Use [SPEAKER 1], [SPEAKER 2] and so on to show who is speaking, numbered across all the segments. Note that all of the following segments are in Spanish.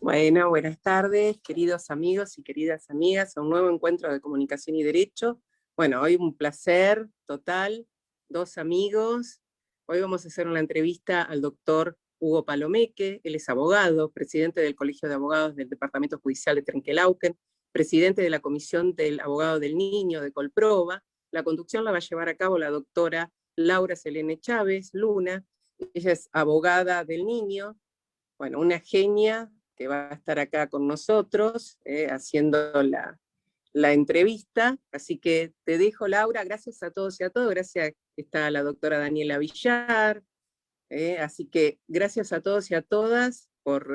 [SPEAKER 1] Bueno, buenas tardes, queridos amigos y queridas amigas, a un nuevo encuentro de comunicación y derecho. Bueno, hoy un placer total, dos amigos. Hoy vamos a hacer una entrevista al doctor Hugo Palomeque. Él es abogado, presidente del Colegio de Abogados del Departamento Judicial de Trenquelauquen, presidente de la Comisión del Abogado del Niño de Colproba. La conducción la va a llevar a cabo la doctora Laura Selene Chávez Luna. Ella es abogada del niño, bueno, una genia que va a estar acá con nosotros haciendo la entrevista. Así que te dejo, Laura, gracias a todos y a todas, gracias, está la doctora Daniela Villar, así que gracias a todos y a todas,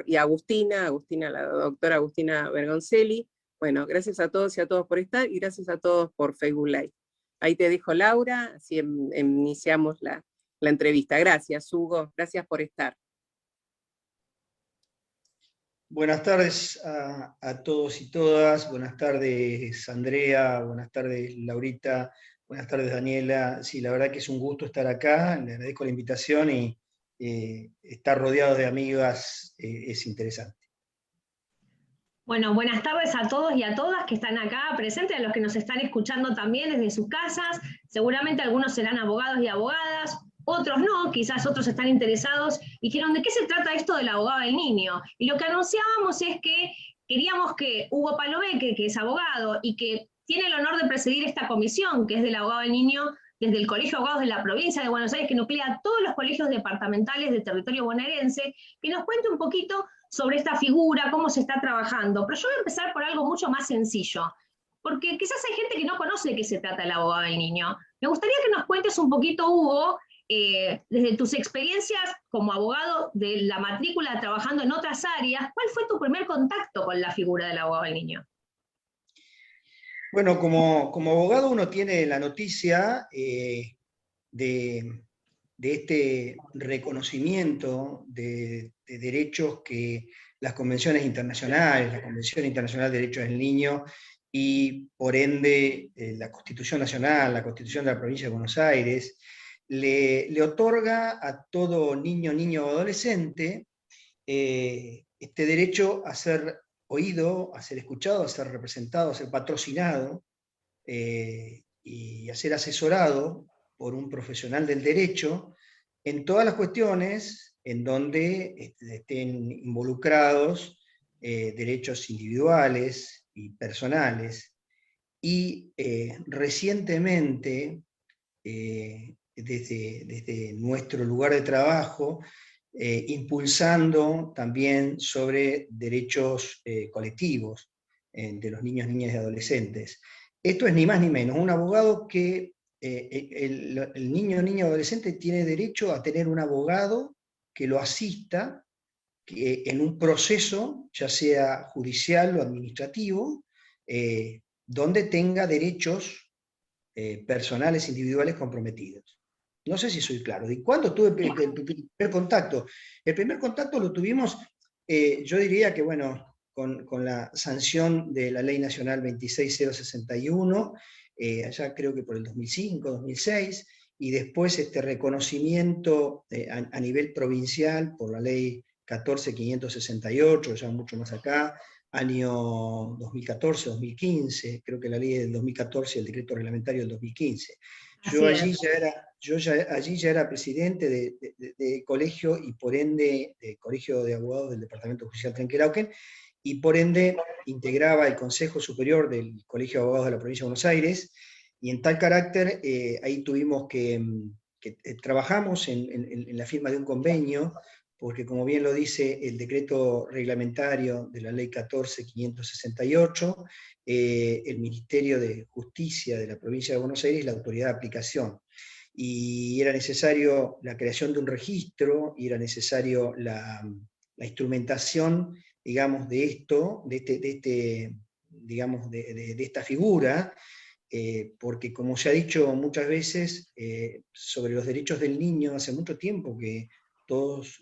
[SPEAKER 1] y a Agustina, la doctora Agustina Bergoncelli. Bueno, gracias a todos y a todos por estar, y gracias a todos por Facebook Live. Ahí te dejo, Laura, así iniciamos la entrevista. Gracias, Hugo, gracias por estar.
[SPEAKER 2] Buenas tardes a todos y todas, buenas tardes Andrea, buenas tardes Laurita, buenas tardes Daniela. Sí, la verdad que es un gusto estar acá, le agradezco la invitación y estar rodeado de amigas es interesante.
[SPEAKER 3] Bueno, buenas tardes a todos y a todas que están acá presentes, a los que nos están escuchando también desde sus casas. Seguramente algunos serán abogados y abogadas, otros no, quizás otros están interesados y dijeron, ¿de qué se trata esto del abogado del niño? Y lo que anunciábamos es que queríamos que Hugo Palomeque, que es abogado y que tiene el honor de presidir esta comisión, que es del abogado del niño, desde el Colegio de Abogados de la provincia de Buenos Aires, que nuclea todos los colegios departamentales del territorio bonaerense, que nos cuente un poquito sobre esta figura, cómo se está trabajando. Pero yo voy a empezar por algo mucho más sencillo, porque quizás hay gente que no conoce de qué se trata el abogado del niño. Me gustaría que nos cuentes un poquito, Hugo, desde tus experiencias como abogado de la matrícula trabajando en otras áreas, ¿cuál fue tu primer contacto con la figura del abogado del niño?
[SPEAKER 2] Bueno, como abogado uno tiene la noticia de este reconocimiento de derechos que las convenciones internacionales, la Convención Internacional de Derechos del Niño y por ende la Constitución Nacional, la Constitución de la Provincia de Buenos Aires, le otorga a todo niño o adolescente este derecho a ser oído, a ser escuchado, a ser representado, a ser patrocinado y a ser asesorado por un profesional del derecho en todas las cuestiones en donde estén involucrados derechos individuales y personales. Y recientemente, desde nuestro lugar de trabajo, impulsando también sobre derechos colectivos de los niños, niñas y adolescentes. Esto es ni más ni menos, un abogado que el niño o niña adolescente tiene derecho a tener un abogado que lo asista en un proceso, ya sea judicial o administrativo, donde tenga derechos personales individuales comprometidos. No sé si soy claro. ¿Y cuándo tuve el primer contacto? El primer contacto lo tuvimos, yo diría que, bueno, con la sanción de la Ley Nacional 26061, allá creo que por el 2005, 2006, y después este reconocimiento a nivel provincial por la Ley 14568, ya mucho más acá, año 2014, 2015, creo que la ley del 2014 y el decreto reglamentario del 2015. Yo allí ya era presidente de colegio y por ende de Colegio de Abogados del Departamento Judicial Trenquelauquen, y por ende integraba el Consejo Superior del Colegio de Abogados de la Provincia de Buenos Aires, y en tal carácter ahí tuvimos que trabajamos en la firma de un convenio, porque como bien lo dice el decreto reglamentario de la ley 14568, el Ministerio de Justicia de la provincia de Buenos Aires es la autoridad de aplicación. Y era necesario la creación de un registro, y era necesario la instrumentación, digamos, de esto, digamos, de esta figura, porque como se ha dicho muchas veces, sobre los derechos del niño, hace mucho tiempo que todos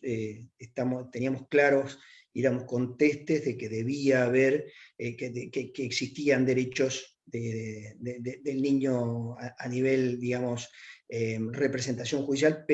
[SPEAKER 2] teníamos claros, éramos contestes de que debía haber, que existían derechos del niño a nivel, digamos, representación judicial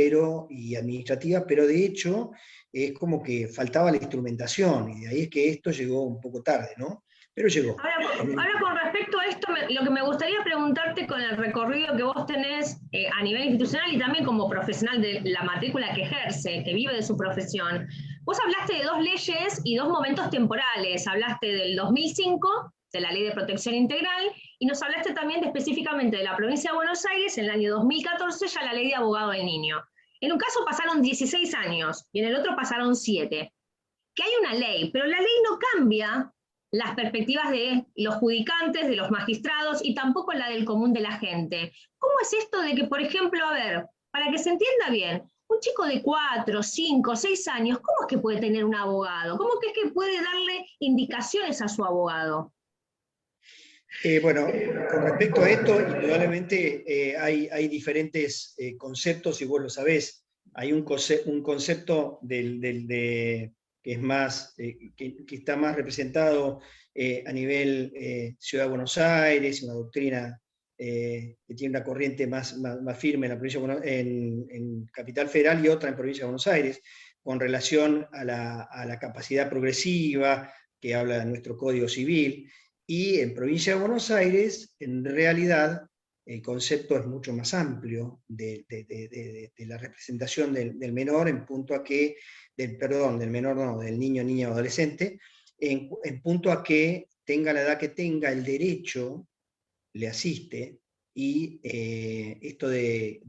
[SPEAKER 2] y administrativa, pero de hecho es como que faltaba la instrumentación, y de ahí es que esto llegó un poco tarde, ¿no? Pero llegó.
[SPEAKER 3] Ahora con respecto a esto, lo que me gustaría preguntarte con el recorrido que vos tenés a nivel institucional y también como profesional de la matrícula que ejerce, que vive de su profesión, vos hablaste de 2 leyes y 2 momentos temporales, hablaste del 2005, de la Ley de Protección Integral, y nos hablaste también específicamente de la provincia de Buenos Aires, en el año 2014, ya la Ley de Abogado del Niño. En un caso pasaron 16 años y en el otro pasaron 7. Que hay una ley, pero la ley no cambia las perspectivas de los judicantes, de los magistrados, y tampoco la del común de la gente. ¿Cómo es esto de que, por ejemplo, a ver, para que se entienda bien, un chico de 4, 5, 6 años, ¿cómo es que puede tener un abogado? ¿Cómo es que puede darle indicaciones a su abogado?
[SPEAKER 2] Bueno, con respecto a esto, indudablemente hay diferentes conceptos, y vos lo sabés. Hay un concepto que es más, que está más representado a nivel Ciudad de Buenos Aires, una doctrina que tiene una corriente más firme en la provincia en Capital Federal, y otra en provincia de Buenos Aires, con relación a la capacidad progresiva, que habla de nuestro Código Civil. Y en provincia de Buenos Aires, en realidad, el concepto es mucho más amplio de la representación del menor, en punto a que, del menor no, del niño, niña o adolescente, en punto a que tenga la edad que tenga, el derecho le asiste, y esto de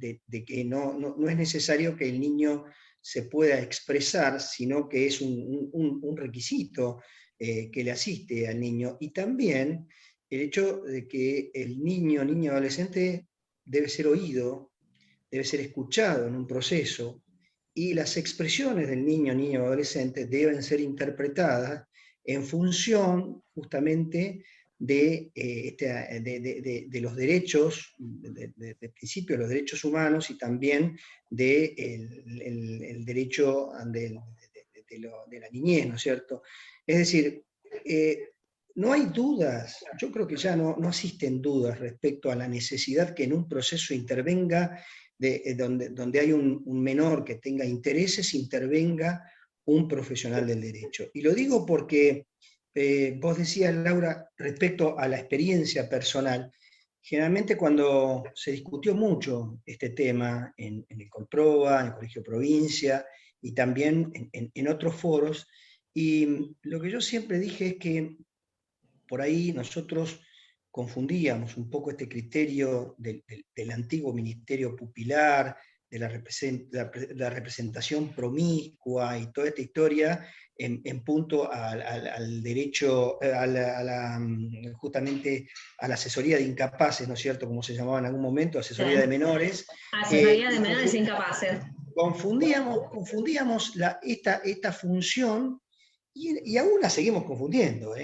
[SPEAKER 2] que no es necesario que el niño se pueda expresar, sino que es un requisito que le asiste al niño, y también el hecho de que el niño, niña, adolescente debe ser oído, debe ser escuchado en un proceso, y las expresiones del niño, niña o adolescente deben ser interpretadas en función justamente de los derechos, de principio de los derechos humanos, y también del derecho de la niñez, ¿no es cierto? Es decir, no hay dudas, yo creo que ya no existen dudas respecto a la necesidad que en un proceso intervenga, donde hay un menor que tenga intereses, intervenga un profesional del derecho. Y lo digo porque vos decías, Laura, respecto a la experiencia personal, generalmente cuando se discutió mucho este tema en el Colproba, en el Colegio Provincia, y también en otros foros, y lo que yo siempre dije es que por ahí nosotros confundíamos un poco este criterio del antiguo ministerio pupilar, de la representación promiscua y toda esta historia, en punto al derecho, justamente a la asesoría de incapaces, ¿no es cierto?, como se llamaba en algún momento, asesoría de menores.
[SPEAKER 3] Asesoría de menores e incapaces.
[SPEAKER 2] Confundíamos esta función, y aún la seguimos confundiendo,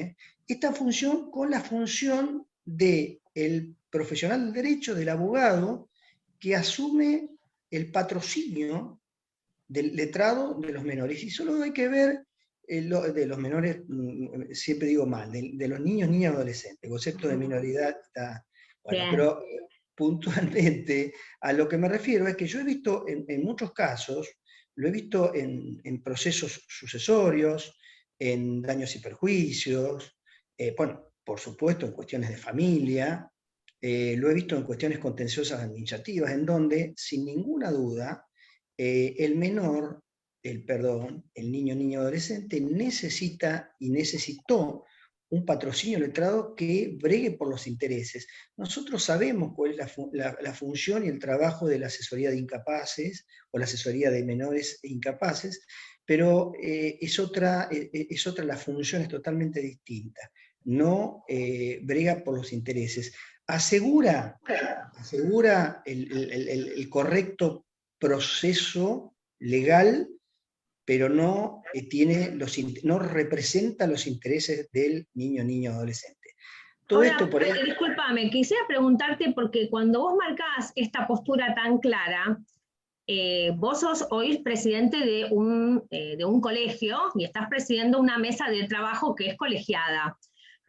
[SPEAKER 2] esta función con la función del profesional del derecho, del abogado, que asume el patrocinio del letrado de los menores. Y solo hay que ver de los menores, siempre digo mal, de los niños, niñas y adolescentes. El concepto de minoridad está... Bueno, pero puntualmente a lo que me refiero es que yo he visto en muchos casos, lo he visto en procesos sucesorios, en daños y perjuicios, bueno, por supuesto en cuestiones de familia, lo he visto en cuestiones contenciosas administrativas, en donde, sin ninguna duda, el menor, el niño, niña, adolescente, necesita y necesitó un patrocinio letrado que bregue por los intereses. Nosotros sabemos cuál es la función y el trabajo de la asesoría de incapaces, o la asesoría de menores e incapaces, pero es otra, la función es totalmente distinta. No brega por los intereses. Asegura el correcto proceso legal, pero no representa los intereses del niño, niña o adolescente. Todo
[SPEAKER 3] ahora,
[SPEAKER 2] esto por ahí...
[SPEAKER 3] Discúlpame, quisiera preguntarte, porque cuando vos marcás esta postura tan clara, vos sos hoy presidente de un colegio y estás presidiendo una mesa de trabajo que es colegiada.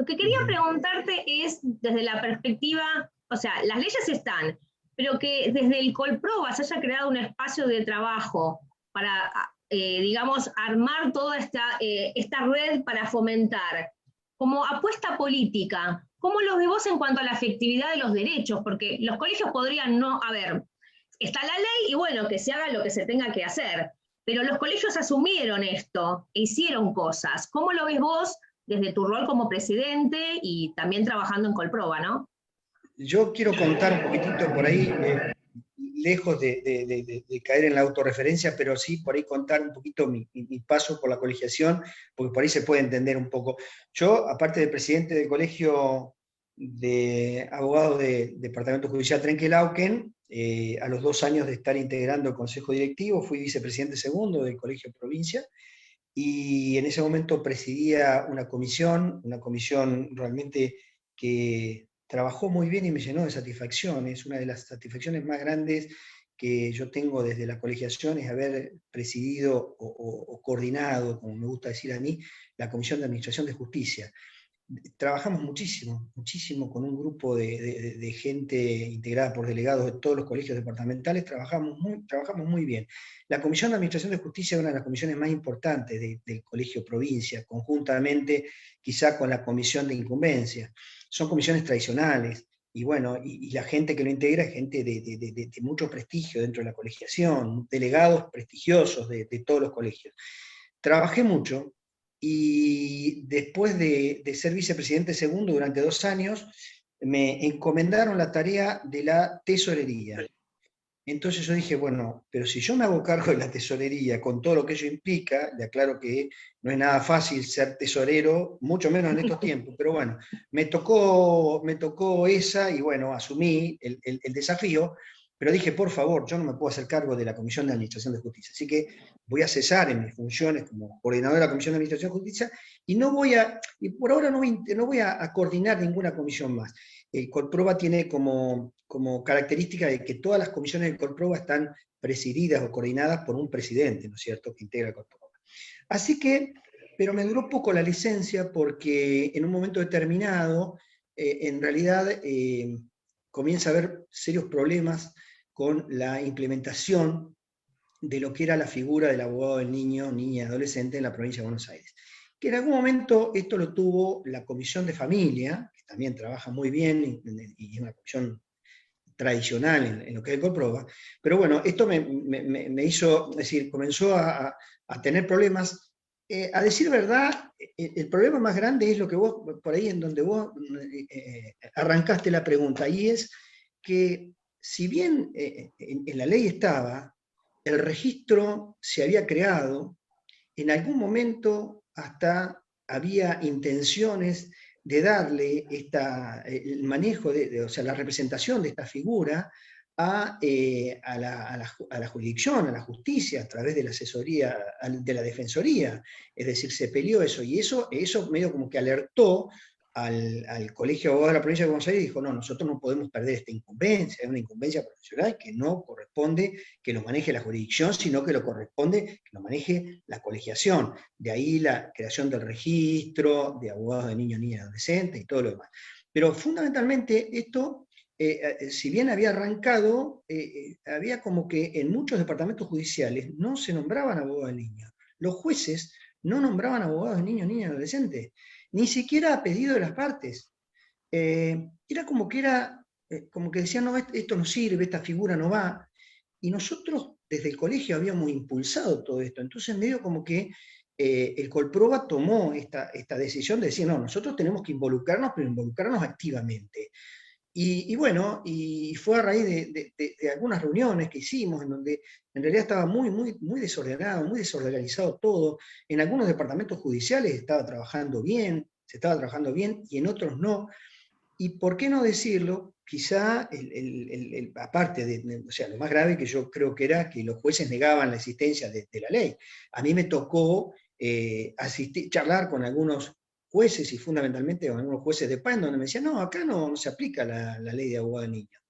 [SPEAKER 3] Lo que quería preguntarte es, desde la perspectiva, o sea, las leyes están, pero que desde el Colproba se haya creado un espacio de trabajo para, digamos, armar toda esta red para fomentar, como apuesta política. ¿Cómo lo ves vos en cuanto a la efectividad de los derechos? Porque los colegios podrían no, a ver, está la ley y bueno, que se haga lo que se tenga que hacer, pero los colegios asumieron esto e hicieron cosas. ¿Cómo lo ves vos desde tu rol como presidente y también trabajando en Colproba, no?
[SPEAKER 2] Yo quiero contar un poquitito por ahí, lejos de caer en la autorreferencia, pero sí por ahí contar un poquito mi paso por la colegiación, porque por ahí se puede entender un poco. Yo, aparte de presidente del Colegio de Abogados del Departamento Judicial Trenquelauquen, a los 2 años de estar integrando el Consejo Directivo, fui vicepresidente segundo del Colegio Provincia, y en ese momento presidía una comisión realmente que trabajó muy bien y me llenó de satisfacciones. Una de las satisfacciones más grandes que yo tengo desde la colegiación es haber presidido o coordinado, como me gusta decir a mí, la Comisión de Administración de Justicia. Trabajamos muchísimo con un grupo de gente integrada por delegados de todos los colegios departamentales, trabajamos muy bien. La Comisión de Administración de Justicia es una de las comisiones más importantes del Colegio Provincia, conjuntamente quizá con la Comisión de Incumbencia. Son comisiones tradicionales, y bueno, y la gente que lo integra es gente de mucho prestigio dentro de la colegiación, delegados prestigiosos de todos los colegios. Trabajé mucho, y después de ser vicepresidente segundo durante 2 años, me encomendaron la tarea de la tesorería. Entonces yo dije, bueno, pero si yo me hago cargo de la tesorería con todo lo que ello implica, le aclaro que no es nada fácil ser tesorero, mucho menos en estos tiempos, pero bueno, me tocó esa, y bueno, asumí el desafío, pero dije, por favor, yo no me puedo hacer cargo de la Comisión de Administración de Justicia, así que voy a cesar en mis funciones como coordinador de la Comisión de Administración de Justicia, y por ahora no voy a coordinar ninguna comisión más. El Colproba tiene como característica de que todas las comisiones del Colproba están presididas o coordinadas por un presidente, ¿no es cierto?, que integra el Colproba. Así que, pero me duró poco la licencia porque en un momento determinado, en realidad, comienza a haber serios problemas con la implementación de lo que era la figura del abogado del niño, niña y adolescente en la provincia de Buenos Aires. Que en algún momento esto lo tuvo la Comisión de Familia, que también trabaja muy bien y es una comisión tradicional en lo que es el Colproba, pero bueno, esto me hizo, es decir, comenzó a tener problemas. A decir verdad, el problema más grande es lo que vos, por ahí en donde vos arrancaste la pregunta, y es que si bien en la ley estaba, el registro se había creado, en algún momento hasta había intenciones de darle el manejo, o sea, la representación de esta figura a la jurisdicción, a la justicia, a través de la asesoría, de la defensoría. Es decir, se peleó eso, y eso medio como que alertó al Colegio de Abogados de la Provincia de Buenos Aires y dijo, no, nosotros no podemos perder esta incumbencia, es una incumbencia profesional que no corresponde que lo maneje la jurisdicción, sino que lo corresponde que lo maneje la colegiación. De ahí la creación del registro de abogados de niños, niñas y adolescentes y todo lo demás. Pero fundamentalmente esto, si bien había arrancado, había como que en muchos departamentos judiciales no se nombraban abogados de niños. Los jueces no nombraban abogados de niños, niñas y adolescentes, ni siquiera a pedido de las partes. Era como que decían, no, esto no sirve, esta figura no va, y nosotros desde el colegio habíamos impulsado todo esto, entonces medio como que el Colproba tomó esta decisión de decir, no, nosotros tenemos que involucrarnos, pero involucrarnos activamente. Y bueno, y fue a raíz de algunas reuniones que hicimos, en donde en realidad estaba muy desordenado, muy desorganizado todo. En algunos departamentos judiciales se estaba trabajando bien, y en otros no. Y por qué no decirlo, quizá, aparte o sea, lo más grave que yo creo que era que los jueces negaban la existencia de la ley. A mí me tocó charlar con algunos jueces, y fundamentalmente con algunos jueces de paz, donde me decían, no, acá no se aplica la ley de abogado de niños.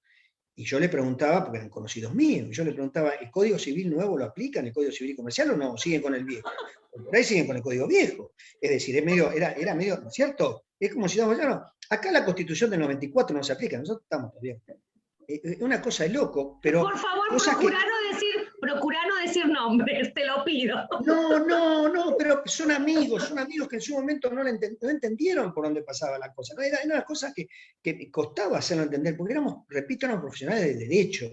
[SPEAKER 2] Y yo le preguntaba, porque eran conocidos míos, yo le preguntaba, ¿el Código Civil nuevo lo aplican, el Código Civil Comercial, o no? ¿Siguen con el viejo? Por ahí siguen con el Código Viejo. Es decir, era medio, ¿no es cierto? Es como si estamos, claro, acá la Constitución del 94 no se aplica, nosotros estamos todavía. Es una cosa de loco, pero...
[SPEAKER 3] Por favor,
[SPEAKER 2] cosas
[SPEAKER 3] procurá no decir nombres, te lo pido.
[SPEAKER 2] No, pero son amigos que en su momento no entendieron por dónde pasaba la cosa. ¿No? Era una cosa que costaba hacerlo entender, porque repito, éramos profesionales de derecho.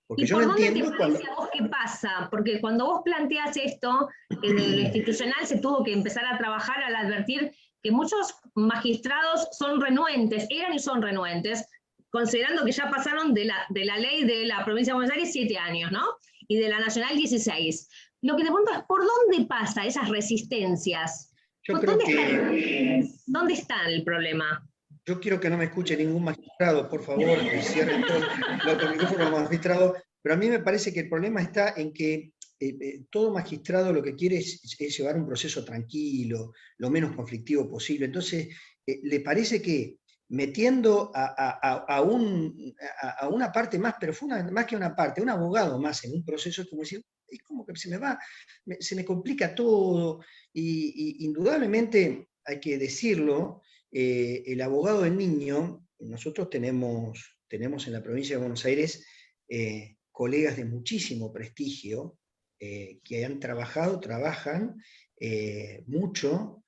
[SPEAKER 2] Porque
[SPEAKER 3] ¿Y
[SPEAKER 2] yo
[SPEAKER 3] por
[SPEAKER 2] no
[SPEAKER 3] dónde
[SPEAKER 2] entiendo
[SPEAKER 3] te
[SPEAKER 2] cuando...
[SPEAKER 3] parece a vos qué pasa? Porque cuando vos planteas esto, que desde lo institucional se tuvo que empezar a trabajar al advertir que muchos magistrados son renuentes, eran y son renuentes, considerando que ya pasaron de la ley de la provincia de Buenos Aires 7 años, ¿no? Y de la nacional 16. Lo que te pregunto es, ¿por dónde pasa esas resistencias?
[SPEAKER 2] Yo creo que...
[SPEAKER 3] ¿Dónde está el problema?
[SPEAKER 2] Yo quiero que no me escuche ningún magistrado, por favor, que cierren todo el micrófono a los magistrados, pero a mí me parece que el problema está en que todo magistrado lo que quiere es llevar un proceso tranquilo, lo menos conflictivo posible. Entonces, le parece que metiendo a una parte más profunda, más que una parte, un abogado más en un proceso, es como que se me complica todo, y indudablemente hay que decirlo, el abogado del niño, nosotros tenemos en la provincia de Buenos Aires colegas de muchísimo prestigio que han trabajan mucho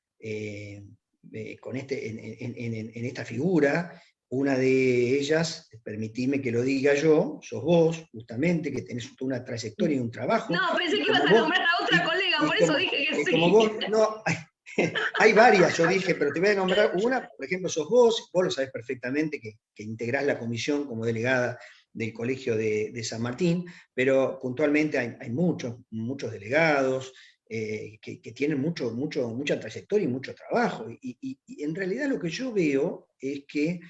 [SPEAKER 2] con en esta figura. Una de ellas, permitidme que lo diga yo, sos vos, justamente, que tenés una trayectoria y un trabajo.
[SPEAKER 3] No, pensé que ibas a nombrar a otra colega, por eso dije que sí.
[SPEAKER 2] Como vos, no, hay varias, yo dije, pero te voy a nombrar una, por ejemplo, sos vos lo sabés perfectamente, que integrás la comisión como delegada del Colegio de San Martín, pero puntualmente hay muchos delegados que tienen mucha trayectoria y mucho trabajo, y en realidad lo que yo veo es que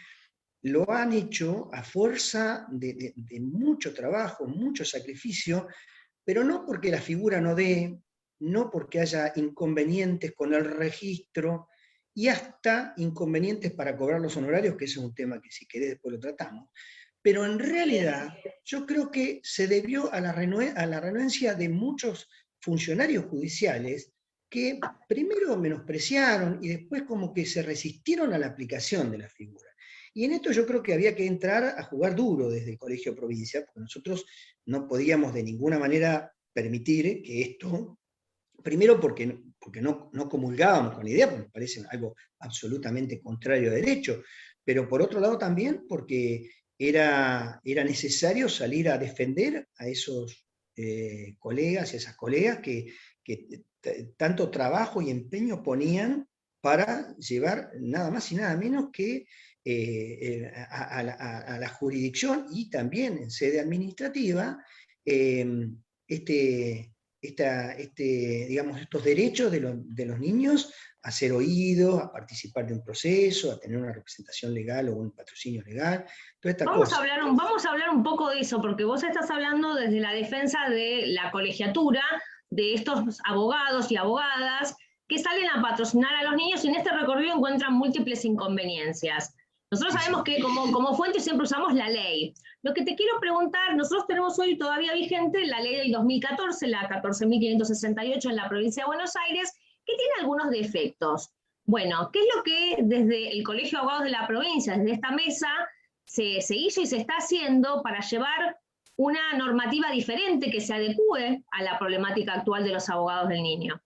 [SPEAKER 2] lo han hecho a fuerza de mucho trabajo, mucho sacrificio, pero no porque la figura no dé, no porque haya inconvenientes con el registro, y hasta inconvenientes para cobrar los honorarios, que ese es un tema que si querés después lo tratamos. Pero en realidad yo creo que se debió a la renuencia de muchos funcionarios judiciales que primero menospreciaron y después como que se resistieron a la aplicación de la figura. Y en esto yo creo que había que entrar a jugar duro desde el Colegio Provincia, porque nosotros no podíamos de ninguna manera permitir que esto, primero porque no comulgábamos con la idea, porque nos parece algo absolutamente contrario a derecho, pero por otro lado también porque era necesario salir a defender a esos colegas y esas colegas que tanto trabajo y empeño ponían para llevar nada más y nada menos que a la jurisdicción, y también en sede administrativa, digamos, estos derechos de los niños a ser oídos, a participar de un proceso, a tener una representación legal o un patrocinio legal, toda esta cosa.
[SPEAKER 3] Vamos a hablar un poco de eso, porque vos estás hablando desde la defensa de la colegiatura, de estos abogados y abogadas que salen a patrocinar a los niños y en este recorrido encuentran múltiples inconveniencias. Nosotros sabemos que como fuente siempre usamos la ley. Lo que te quiero preguntar, nosotros tenemos hoy todavía vigente la ley del 2014, la 14.568 en la provincia de Buenos Aires, que tiene algunos defectos. Bueno, ¿qué es lo que desde el Colegio de Abogados de la provincia, desde esta mesa, se hizo y se está haciendo para llevar una normativa diferente que se adecue a la problemática actual de los abogados del niño?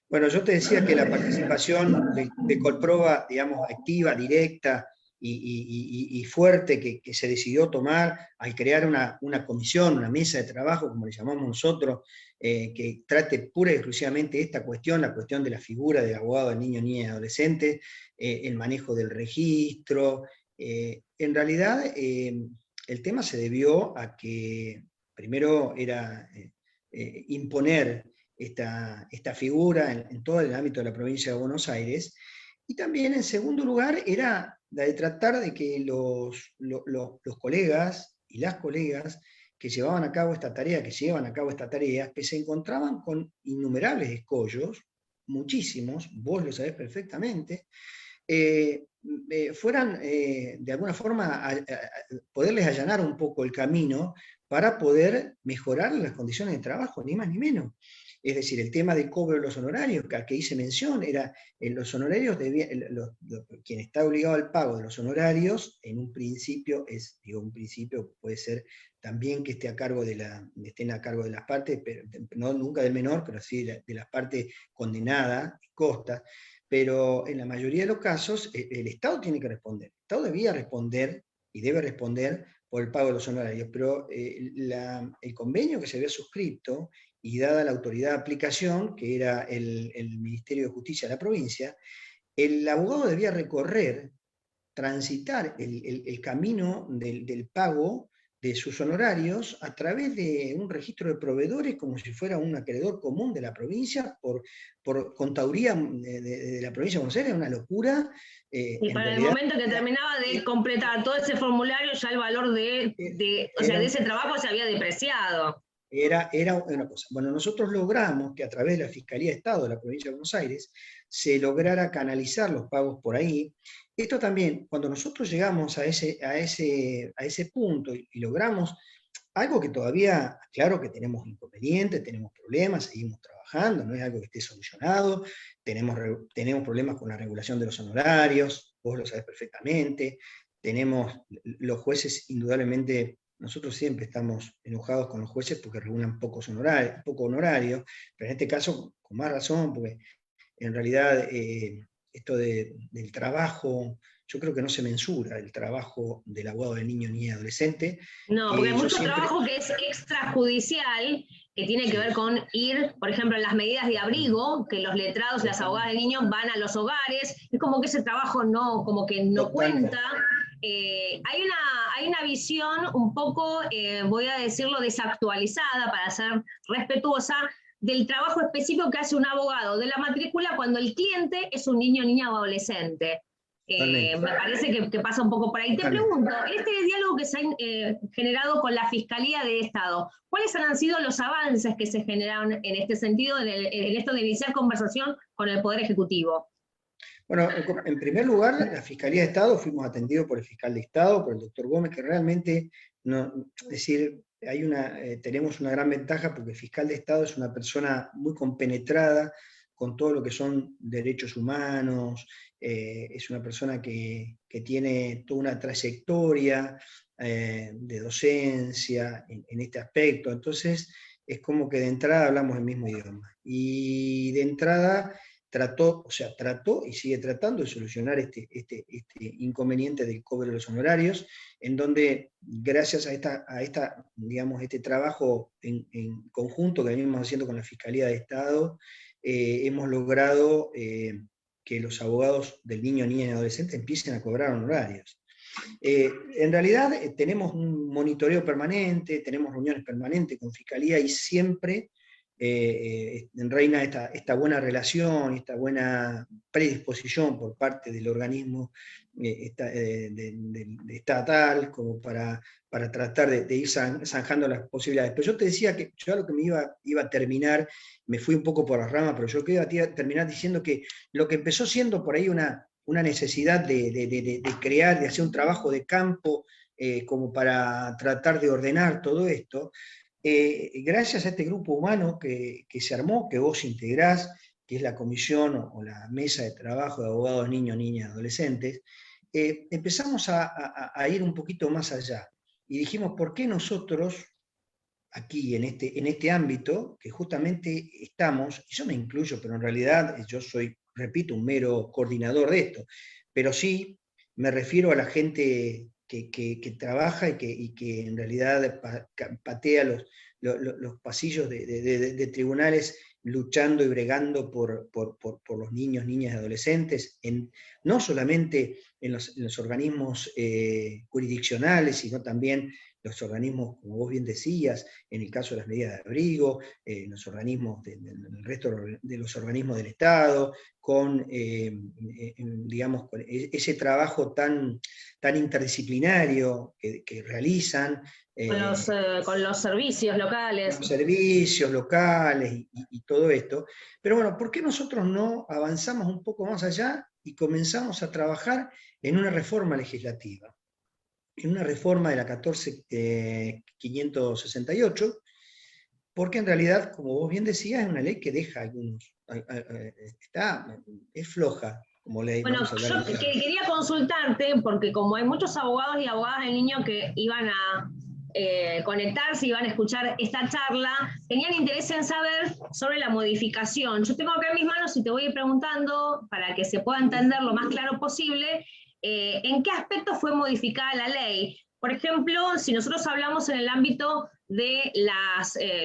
[SPEAKER 2] Bueno, yo te decía que la participación de Colproba, digamos, activa, directa y fuerte que se decidió tomar al crear una comisión, una mesa de trabajo, como le llamamos nosotros, que trate pura y exclusivamente esta cuestión, la cuestión de la figura del abogado del niño, niña y adolescente, el manejo del registro. En realidad, el tema se debió a que primero era imponer esta figura en todo el ámbito de la provincia de Buenos Aires, y también en segundo lugar era la de tratar de que los colegas y las colegas que llevaban a cabo esta tarea, que se encontraban con innumerables escollos, muchísimos, vos lo sabés perfectamente, fueran de alguna forma a poderles allanar un poco el camino para poder mejorar las condiciones de trabajo, ni más ni menos. Es decir, el tema del cobro de los honorarios, que hice mención, era los honorarios, quien está obligado al pago de los honorarios, en un principio, un principio puede ser también que estén a cargo de las partes, pero, no nunca del menor, pero sí de las partes condenadas, costas, pero en la mayoría de los casos el Estado tiene que responder. El Estado debía responder y debe responder por el pago de los honorarios, pero el convenio que se había suscrito y dada la autoridad de aplicación, que era el Ministerio de Justicia de la provincia, el abogado debía transitar el camino del pago de sus honorarios a través de un registro de proveedores como si fuera un acreedor común de la provincia por contaduría de la provincia de Buenos Aires. Una locura.
[SPEAKER 3] Y para el momento que terminaba de completar todo ese formulario, ya el valor de ese trabajo se había depreciado.
[SPEAKER 2] Era una cosa. Bueno, nosotros logramos que a través de la Fiscalía de Estado de la provincia de Buenos Aires se lograra canalizar los pagos por ahí. Esto también, cuando nosotros llegamos a ese punto y logramos algo que todavía, claro que tenemos inconvenientes, tenemos problemas, seguimos trabajando, no es algo que esté solucionado, tenemos problemas con la regulación de los honorarios, vos lo sabés perfectamente, los jueces indudablemente. Nosotros siempre estamos enojados con los jueces porque regulan poco honorario, pero en este caso con más razón, porque en realidad esto del trabajo, yo creo que no se mensura el trabajo del abogado de niño, niña y adolescente.
[SPEAKER 3] No, porque hay mucho trabajo que es extrajudicial, que tiene que ver con ir, por ejemplo, en las medidas de abrigo, que los letrados y las abogadas de niños van a los hogares, es como que ese trabajo no cuenta. Hay una visión un poco, voy a decirlo, desactualizada, para ser respetuosa, del trabajo específico que hace un abogado de la matrícula cuando el cliente es un niño, niña o adolescente. Me parece que pasa un poco por ahí. Te pregunto, en este diálogo que se ha generado con la Fiscalía de Estado, ¿cuáles han sido los avances que se generaron en este sentido, en esto de iniciar conversación con el Poder Ejecutivo?
[SPEAKER 2] Bueno, en primer lugar, la Fiscalía de Estado, fuimos atendidos por el fiscal de Estado, por el doctor Gómez, que realmente, es decir, tenemos una gran ventaja porque el fiscal de Estado es una persona muy compenetrada con todo lo que son derechos humanos, es una persona que tiene toda una trayectoria de docencia en este aspecto, entonces es como que de entrada hablamos el mismo idioma. Y de entrada trató y sigue tratando de solucionar este inconveniente del cobro de los honorarios, en donde gracias a este trabajo en conjunto que venimos haciendo con la Fiscalía de Estado, hemos logrado que los abogados del niño, niña y adolescente empiecen a cobrar honorarios. En realidad tenemos un monitoreo permanente, tenemos reuniones permanentes con Fiscalía y siempre reina esta buena relación, esta buena predisposición por parte del organismo estatal como para tratar de ir zanjando las posibilidades. Pero yo te decía que yo a lo que me iba a terminar, me fui un poco por las ramas, pero yo iba a terminar diciendo que lo que empezó siendo por ahí una necesidad de crear, de hacer un trabajo de campo como para tratar de ordenar todo esto, gracias a este grupo humano que se armó, que vos integrás, que es la comisión o la mesa de trabajo de abogados niños, niñas, adolescentes, empezamos a ir un poquito más allá. Y dijimos, ¿por qué nosotros, aquí en este ámbito, que justamente estamos, y yo me incluyo, pero en realidad yo soy, repito, un mero coordinador de esto, pero sí me refiero a la gente que trabaja y que en realidad patea los pasillos de tribunales luchando y bregando por los niños, niñas y adolescentes, no solamente en los organismos jurisdiccionales, sino también los organismos, como vos bien decías, en el caso de las medidas de abrigo, los organismos el resto de los organismos del Estado, con ese trabajo tan interdisciplinario que realizan.
[SPEAKER 3] Con los servicios locales.
[SPEAKER 2] Los servicios locales y todo esto. Pero bueno, ¿por qué nosotros no avanzamos un poco más allá y comenzamos a trabajar en una reforma legislativa? En una reforma de la 14.568, porque en realidad, como vos bien decías, es una ley que deja algunos, es floja como ley.
[SPEAKER 3] Bueno, yo quería consultarte, porque como hay muchos abogados y abogadas del niño que iban a conectarse, iban a escuchar esta charla, tenían interés en saber sobre la modificación. Yo tengo acá en mis manos y te voy a ir preguntando, para que se pueda entender lo más claro posible, ¿en qué aspecto fue modificada la ley? Por ejemplo, si nosotros hablamos en el ámbito de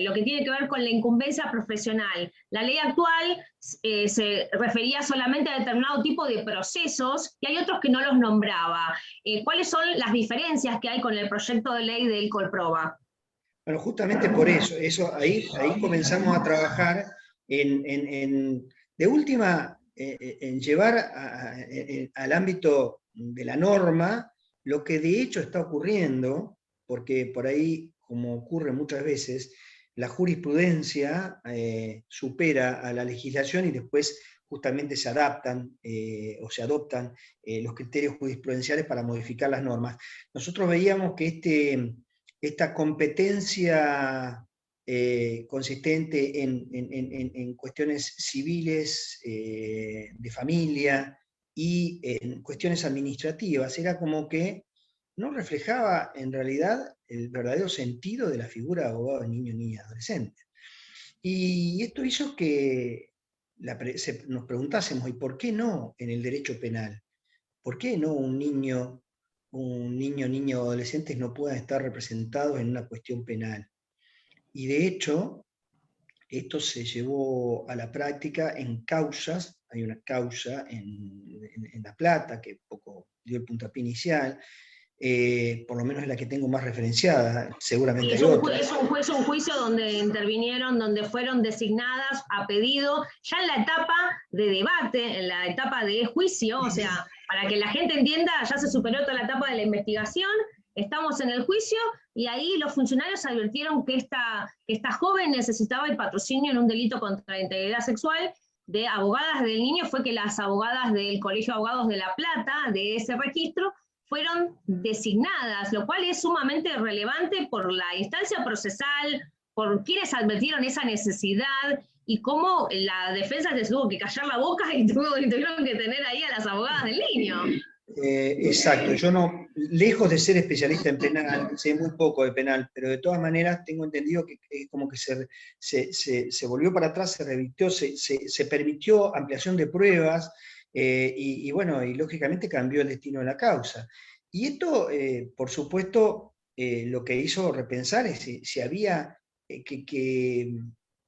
[SPEAKER 3] lo que tiene que ver con la incumbencia profesional, la ley actual se refería solamente a determinado tipo de procesos y hay otros que no los nombraba. ¿Cuáles son las diferencias que hay con el proyecto de ley del Colproba?
[SPEAKER 2] Bueno, justamente por eso ahí comenzamos a trabajar de última, en llevar al ámbito de la norma lo que de hecho está ocurriendo, porque por ahí, como ocurre muchas veces, la jurisprudencia supera a la legislación y después justamente se adaptan o se adoptan los criterios jurisprudenciales para modificar las normas. Nosotros veíamos que esta competencia consistente en cuestiones civiles, de familia, y en cuestiones administrativas, era como que no reflejaba en realidad el verdadero sentido de la figura de abogado de niño, niña, adolescente. Y esto hizo que nos preguntásemos, ¿y por qué no en el derecho penal? ¿Por qué no un niño, niña o adolescentes no puedan estar representados en una cuestión penal? Y de hecho, esto se llevó a la práctica en causas. Hay una causa en La Plata que poco dio el puntapié inicial, por lo menos es la que tengo más referenciada, seguramente hay otras.
[SPEAKER 3] Es un juicio donde intervinieron, donde fueron designadas a pedido, ya en la etapa de debate, en la etapa de juicio, o sea, para que la gente entienda, ya se superó toda la etapa de la investigación, estamos en el juicio, y ahí los funcionarios advirtieron que esta joven necesitaba el patrocinio en un delito contra la integridad sexual de abogadas del niño. Fue que las abogadas del Colegio de Abogados de La Plata, de ese registro, fueron designadas, lo cual es sumamente relevante por la instancia procesal, por quienes advirtieron esa necesidad, y cómo la defensa se tuvo que callar la boca y tuvieron que tener ahí a las abogadas del niño.
[SPEAKER 2] Exacto, yo no, lejos de ser especialista en penal, sé muy poco de penal, pero de todas maneras tengo entendido que es como que se volvió para atrás, se revirtió, se permitió ampliación de pruebas, y bueno, y lógicamente cambió el destino de la causa. Y esto, por supuesto, lo que hizo repensar es si había que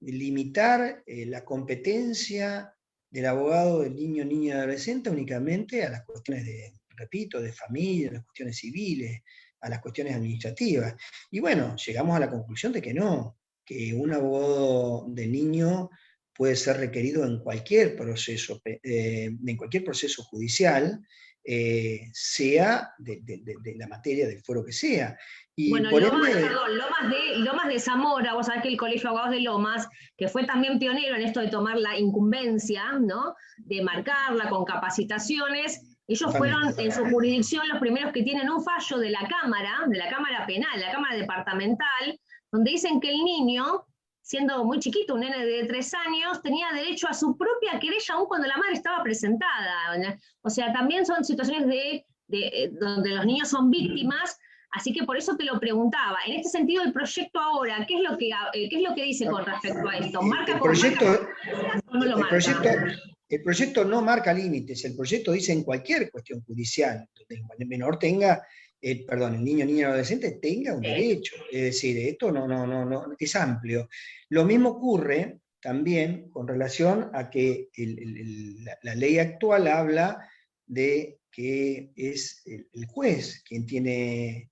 [SPEAKER 2] limitar la competencia del abogado del niño, niña y adolescente únicamente a las cuestiones repito, de familia, a las cuestiones civiles, a las cuestiones administrativas. Y bueno, llegamos a la conclusión de que no, que un abogado del niño puede ser requerido en cualquier proceso judicial, sea de la materia del fuero que sea. Y
[SPEAKER 3] bueno, Lomas de Zamora, vos sabés que el Colegio de Abogados de Lomas, que fue también pionero en esto de tomar la incumbencia, ¿no?, de marcarla con capacitaciones, ellos fueron en su jurisdicción los primeros que tienen un fallo de la Cámara Penal, la Cámara Departamental, donde dicen que el niño, siendo muy chiquito, un nene de 3 años, tenía derecho a su propia querella aún cuando la madre estaba presentada. O sea, también son situaciones donde los niños son víctimas. Así que por eso te lo preguntaba. En este sentido, el proyecto ahora, ¿qué es lo que dice con respecto a esto?
[SPEAKER 2] El proyecto no marca límites, el proyecto dice en cualquier cuestión judicial, donde el menor tenga, el niño, niña o adolescente tenga un derecho. Es decir, esto no es amplio. Lo mismo ocurre también con relación a que la ley actual habla de que es el juez quien tiene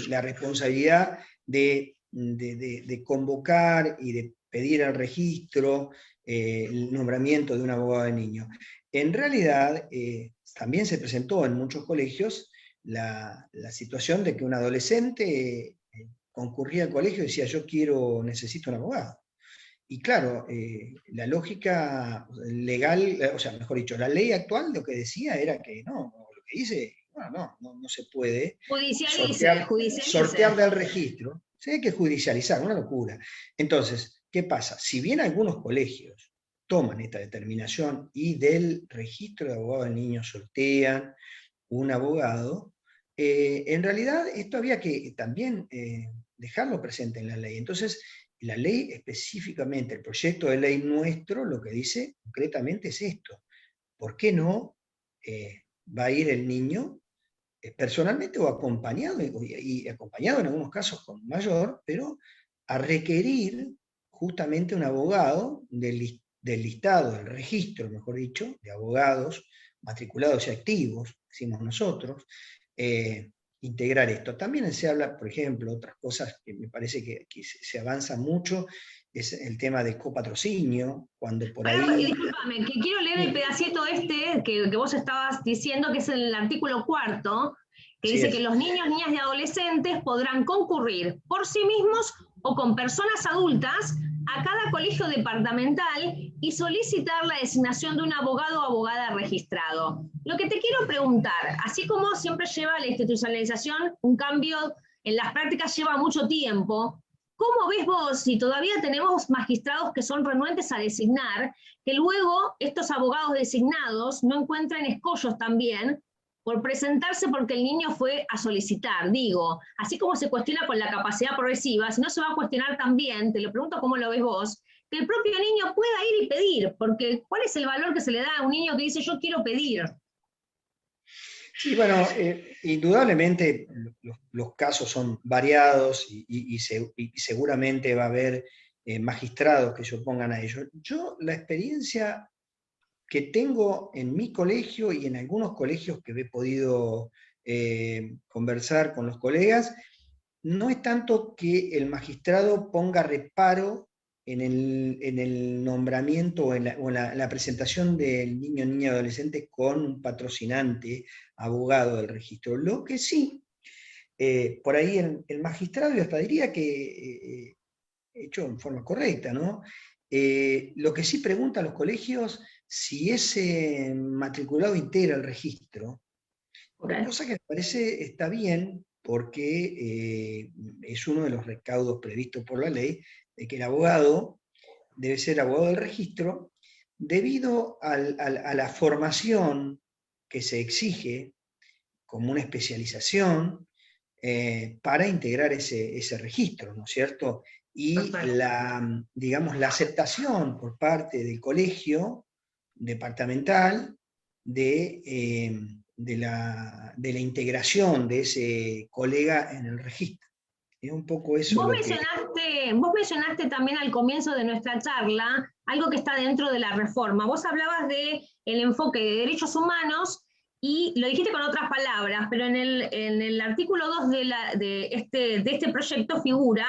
[SPEAKER 2] la responsabilidad de convocar y de pedir al registro el nombramiento de un abogado de niño. En realidad, también se presentó en muchos colegios la situación de que un adolescente concurría al colegio y decía, necesito un abogado. Y claro, la lógica legal, o sea, mejor dicho, la ley actual lo que decía era que no, lo que dice, no se puede sortear del registro. Se hay que judicializar, una locura. Entonces, ¿qué pasa? Si bien algunos colegios toman esta determinación y del registro de abogados del niño sortean un abogado, en realidad esto había que también dejarlo presente en la ley. Entonces, la ley específicamente, el proyecto de ley nuestro, lo que dice concretamente es esto. ¿Por qué no va a ir el niño personalmente o acompañado, y acompañado en algunos casos con mayor, pero a requerir justamente un abogado del listado, del registro, mejor dicho, de abogados matriculados y activos, decimos nosotros, integrar esto. También se habla, por ejemplo, otras cosas que me parece que se avanza mucho, es el tema de copatrocinio, cuando por ahí...
[SPEAKER 3] Discúlpame, que quiero leer el pedacito que vos estabas diciendo, que es el artículo 4, que
[SPEAKER 2] Sí
[SPEAKER 3] dice
[SPEAKER 2] es.
[SPEAKER 3] que los niños, niñas y adolescentes podrán concurrir por sí mismos o con personas adultas a cada colegio departamental y solicitar la designación de un abogado o abogada registrado. Lo que te quiero preguntar, así como siempre lleva la institucionalización, un cambio en las prácticas lleva mucho tiempo, ¿cómo ves vos, si todavía tenemos magistrados que son renuentes a designar, que luego estos abogados designados no encuentran escollos también por presentarse porque el niño fue a solicitar? Digo, así como se cuestiona con la capacidad progresiva, si no se va a cuestionar también, te lo pregunto cómo lo ves vos, que el propio niño pueda ir y pedir, porque ¿cuál es el valor que se le da a un niño que dice yo quiero pedir?
[SPEAKER 2] Sí, bueno, indudablemente los casos son variados y seguramente va a haber magistrados que se opongan a ello. Yo la experiencia que tengo en mi colegio y en algunos colegios que he podido conversar con los colegas, no es tanto que el magistrado ponga reparo en el nombramiento o en la presentación del niño, niña, adolescente con un patrocinante, abogado del registro. Lo que sí, por ahí el magistrado, yo hasta diría que hecho en forma correcta, ¿no? Lo que sí pregunta a los colegios si ese matriculado integra el registro,
[SPEAKER 3] Okay.
[SPEAKER 2] cosa que me parece está bien, porque es uno de los recaudos previstos por la ley, de que el abogado debe ser abogado del registro, debido a la formación que se exige como una especialización para integrar ese registro, ¿no es cierto? Y digamos, la aceptación por parte del colegio departamental de la integración de ese colega en el registro. Es un poco eso lo que...
[SPEAKER 3] Vos mencionaste también al comienzo de nuestra charla algo que está dentro de la reforma. Vos hablabas de el enfoque de derechos humanos y lo dijiste con otras palabras, pero en el artículo 2 de este proyecto figura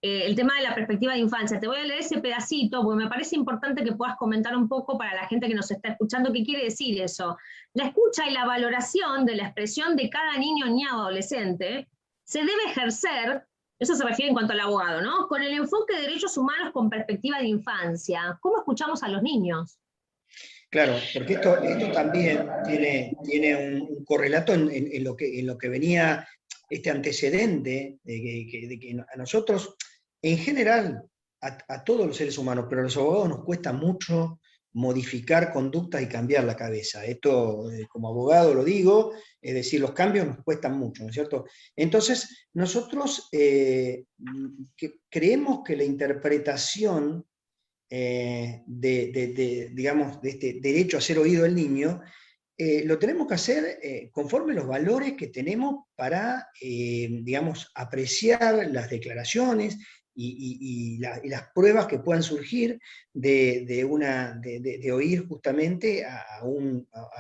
[SPEAKER 3] el tema de la perspectiva de infancia. Te voy a leer ese pedacito porque me parece importante que puedas comentar un poco para la gente que nos está escuchando qué quiere decir eso. La escucha y la valoración de la expresión de cada niño, niña o adolescente se debe ejercer, eso se refiere en cuanto al abogado, ¿no? Con el enfoque de derechos humanos con perspectiva de infancia. ¿Cómo escuchamos a los niños?
[SPEAKER 2] Claro, porque esto también tiene un correlato en lo que venía este antecedente de que a nosotros, en general, a todos los seres humanos, pero a los abogados nos cuesta mucho modificar conductas y cambiar la cabeza. Esto, como abogado lo digo, es decir, los cambios nos cuestan mucho, ¿no es cierto? Entonces, nosotros creemos que la interpretación digamos, de este derecho a ser oído del niño, lo tenemos que hacer conforme los valores que tenemos para, digamos, apreciar las declaraciones y las pruebas que puedan surgir de oír justamente a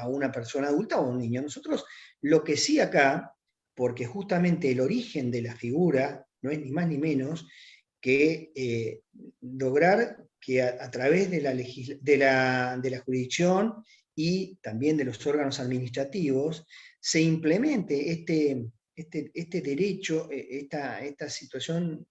[SPEAKER 2] una persona adulta o a un niño. Nosotros lo que sí acá, porque justamente el origen de la figura no es ni más ni menos que lograr que a través de la jurisdicción y también de los órganos administrativos se implemente este derecho, esta situación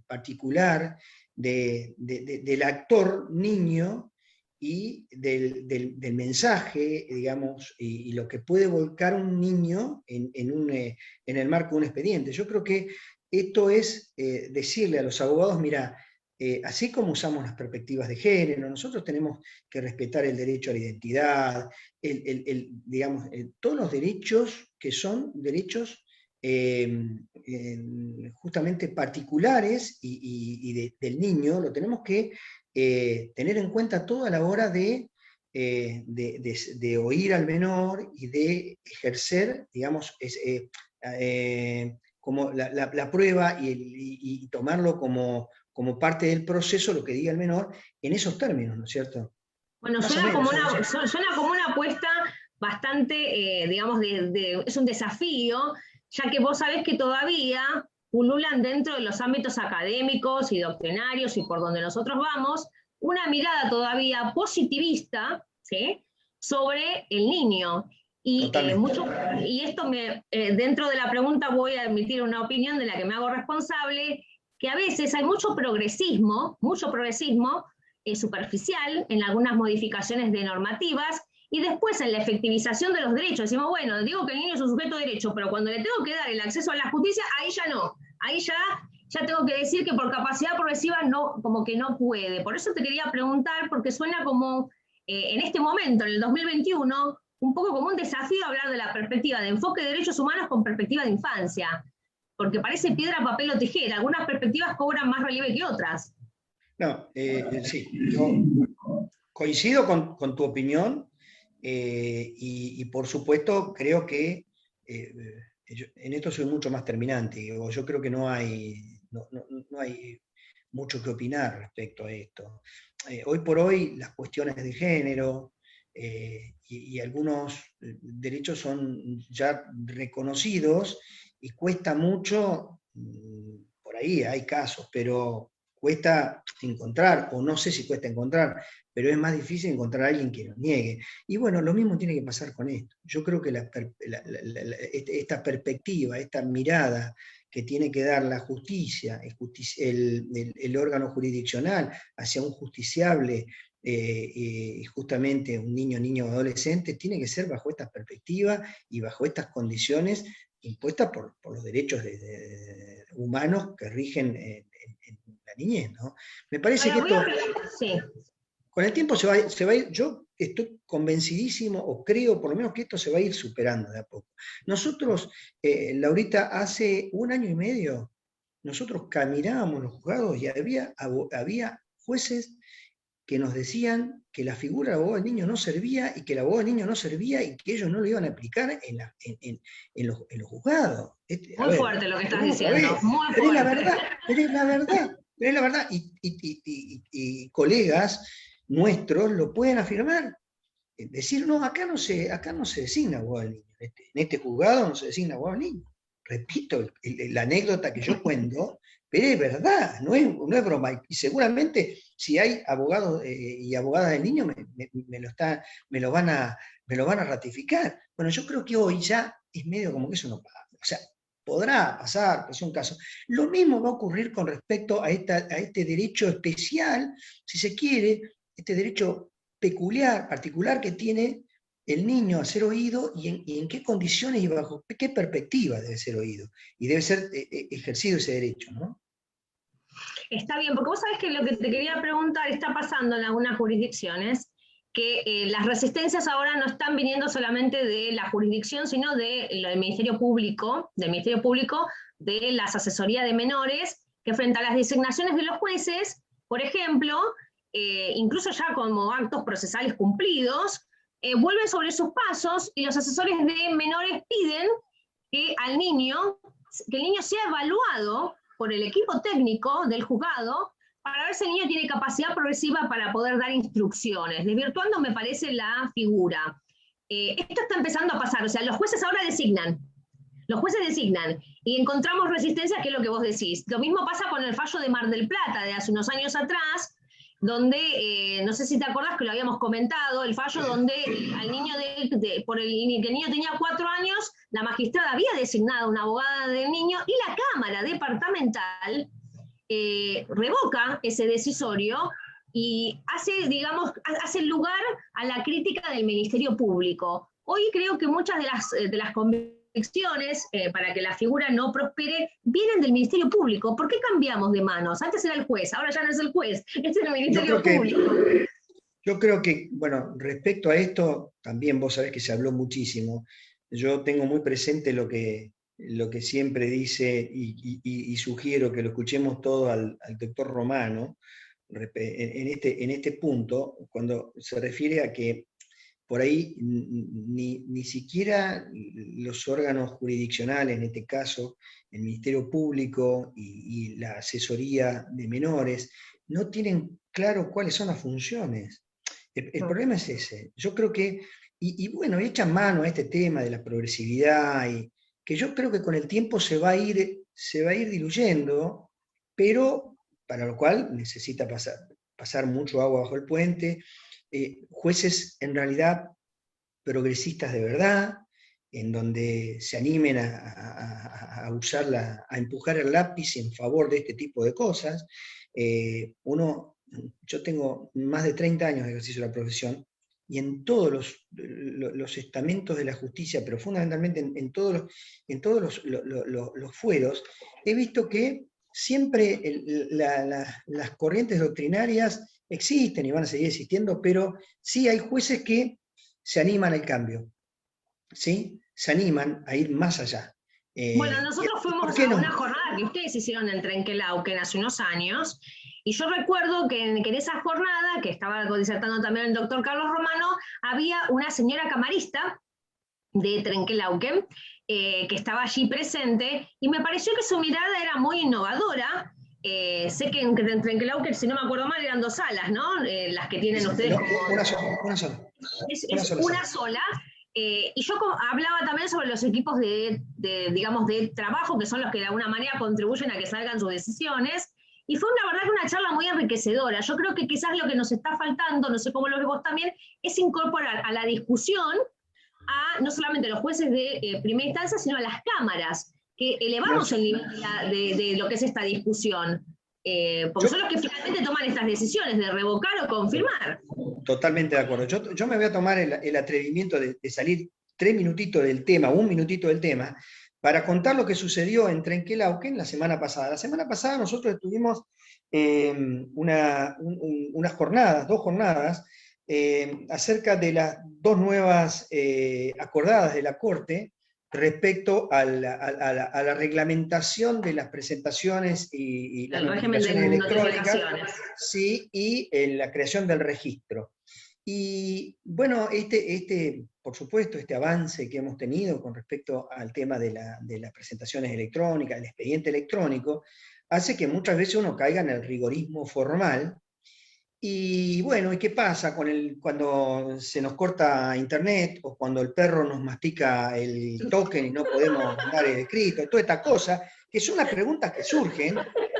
[SPEAKER 2] particular del actor niño y del mensaje, digamos, y lo que puede volcar un niño en el marco de un expediente. Yo creo que esto es decirle a los abogados, mira, así como usamos las perspectivas de género, nosotros tenemos que respetar el derecho a la identidad, digamos, todos los derechos que son derechos justamente particulares del niño, lo tenemos que tener en cuenta todo a la hora de oír al menor y de ejercer, digamos, como la prueba y tomarlo como parte del proceso, lo que diga el menor, en esos términos, ¿no es cierto?
[SPEAKER 3] Bueno, suena como una apuesta bastante, digamos, es un desafío, ya que vos sabés que todavía pululan dentro de los ámbitos académicos y doctrinarios y por donde nosotros vamos, una mirada todavía positivista, ¿sí?, sobre el niño. Y esto dentro de la pregunta voy a emitir una opinión de la que me hago responsable, que a veces hay mucho progresismo superficial en algunas modificaciones de normativas, y después en la efectivización de los derechos decimos, bueno, digo que el niño es un sujeto de derecho, pero cuando le tengo que dar el acceso a la justicia, ahí ya no, ahí ya tengo que decir que por capacidad progresiva no, como que no puede. Por eso te quería preguntar, porque suena como, en este momento, en el 2021, un poco como un desafío hablar de la perspectiva de enfoque de derechos humanos con perspectiva de infancia, porque parece piedra, papel o tijera, algunas perspectivas cobran más relieve que otras.
[SPEAKER 2] No, sí, yo coincido con tu opinión, y por supuesto creo que en esto soy mucho más terminante. Yo creo que no hay mucho que opinar respecto a esto. Hoy por hoy las cuestiones de género y algunos derechos son ya reconocidos y cuesta mucho, por ahí hay casos, pero cuesta encontrar, o no sé si cuesta encontrar, pero es más difícil encontrar a alguien que lo niegue. Y bueno, lo mismo tiene que pasar con esto. Yo creo que esta perspectiva, esta mirada que tiene que dar la justicia, el órgano jurisdiccional hacia un justiciable, justamente un niño o adolescente, tiene que ser bajo esta perspectiva y bajo estas condiciones impuestas por los derechos humanos que rigen en la niñez, ¿no? Me parece que esto, con el tiempo se va a ir, yo estoy convencidísimo, o creo por lo menos que esto se va a ir superando de a poco. Nosotros, Laurita, hace 1 año y medio, nosotros caminábamos los juzgados y había jueces que nos decían que la figura del abogado del niño no servía, y que el abogado del niño no servía, y que ellos no lo iban a aplicar en los juzgados.
[SPEAKER 3] Muy fuerte lo que estás diciendo, muy fuerte.
[SPEAKER 2] Pero es la verdad, y colegas nuestros lo pueden afirmar. Decir, no, acá no se designa abogado del niño, en este juzgado no se designa abogado del niño. Repito la anécdota que yo cuento, pero es verdad, no es broma. Y seguramente si hay abogados y abogadas del niño me lo van a ratificar. Bueno, yo creo que hoy ya es medio como que eso no pasa. O sea, podrá pasar, pues es un caso. Lo mismo va a ocurrir con respecto a este derecho especial, si se quiere, este derecho particular que tiene el niño a ser oído, y en qué condiciones y bajo qué perspectiva debe ser oído, y debe ser ejercido ese derecho, ¿no?
[SPEAKER 3] Está bien, porque vos sabés que lo que te quería preguntar está pasando en algunas jurisdicciones, que las resistencias ahora no están viniendo solamente de la jurisdicción, sino del Ministerio Público, de las asesorías de menores, que frente a las designaciones de los jueces, por ejemplo, incluso ya como actos procesales cumplidos, vuelven sobre sus pasos, y los asesores de menores piden que el niño sea evaluado por el equipo técnico del juzgado para ver si el niño tiene capacidad progresiva para poder dar instrucciones, desvirtuando, me parece, la figura. Esto está empezando a pasar, o sea, los jueces ahora designan, y encontramos resistencia, que es lo que vos decís. Lo mismo pasa con el fallo de Mar del Plata de hace unos años atrás, donde, no sé si te acordás que lo habíamos comentado, el fallo donde al niño que el niño tenía 4 años, la magistrada había designado una abogada del niño, y la Cámara Departamental revoca ese decisorio y hace lugar a la crítica del Ministerio Público. Hoy creo que muchas de las convenciones restricciones para que la figura no prospere vienen del Ministerio Público. ¿Por qué cambiamos de manos? Antes era el juez, ahora ya no es el juez, es el Ministerio Público.
[SPEAKER 2] Yo creo que, bueno, respecto a esto, también vos sabés que se habló muchísimo. Yo tengo muy presente lo que siempre dice y sugiero que lo escuchemos todo al doctor Romano en este punto, cuando se refiere a que por ahí ni siquiera los órganos jurisdiccionales, en este caso el Ministerio Público y la asesoría de menores, no tienen claro cuáles son las funciones. El problema es ese. Yo creo que, bueno, echan mano a este tema de la progresividad, y que yo creo que con el tiempo se va a ir diluyendo, pero para lo cual necesita pasar mucho agua bajo el puente. Jueces en realidad progresistas de verdad, en donde se animen a a empujar el lápiz en favor de este tipo de cosas. Yo tengo más de 30 años de ejercicio de la profesión, y en todos los estamentos de la justicia, pero fundamentalmente en todos los fueros, he visto que siempre las corrientes doctrinarias existen y van a seguir existiendo, pero sí hay jueces que se animan al cambio, ¿sí? Se animan a ir más allá.
[SPEAKER 3] Bueno, nosotros fuimos a una jornada que ustedes hicieron en Trenquelauquen hace unos años, y yo recuerdo que en esa jornada, que estaba disertando también el doctor Carlos Romano, había una señora camarista de Trenquelauquen que estaba allí presente, y me pareció que su mirada era muy innovadora. Sé que en Trenquelauquen, si no me acuerdo mal, eran 2 salas, ¿no? Las que tienen ustedes
[SPEAKER 2] no,
[SPEAKER 3] como...
[SPEAKER 2] Una sola.
[SPEAKER 3] Es una sola. Y yo hablaba también sobre los equipos digamos, de trabajo, que son los que de alguna manera contribuyen a que salgan sus decisiones. Y fue una verdad que una charla muy enriquecedora. Yo creo que quizás lo que nos está faltando, no sé cómo lo ves vos también, es incorporar a la discusión a no solamente los jueces de primera instancia, sino a las cámaras, que elevamos el nivel de lo que es esta discusión. Porque son los que finalmente toman estas decisiones de revocar o confirmar.
[SPEAKER 2] Totalmente de acuerdo. Yo me voy a tomar el atrevimiento de salir 3 minutitos del tema, 1 minutito del tema, para contar lo que sucedió en Trenquelauquen la semana pasada. La semana pasada nosotros estuvimos unas jornadas, 2 jornadas, acerca de las 2 nuevas acordadas de la Corte respecto a la reglamentación de las presentaciones y las notificaciones electrónicas, sí, y la creación del registro. Y bueno, por supuesto, este avance que hemos tenido con respecto al tema de las presentaciones electrónicas, el expediente electrónico, hace que muchas veces uno caiga en el rigorismo formal. Y bueno, ¿y qué pasa cuando se nos corta internet, o cuando el perro nos mastica el token y no podemos mandar el escrito? Toda esta cosa, que son las preguntas que surgen.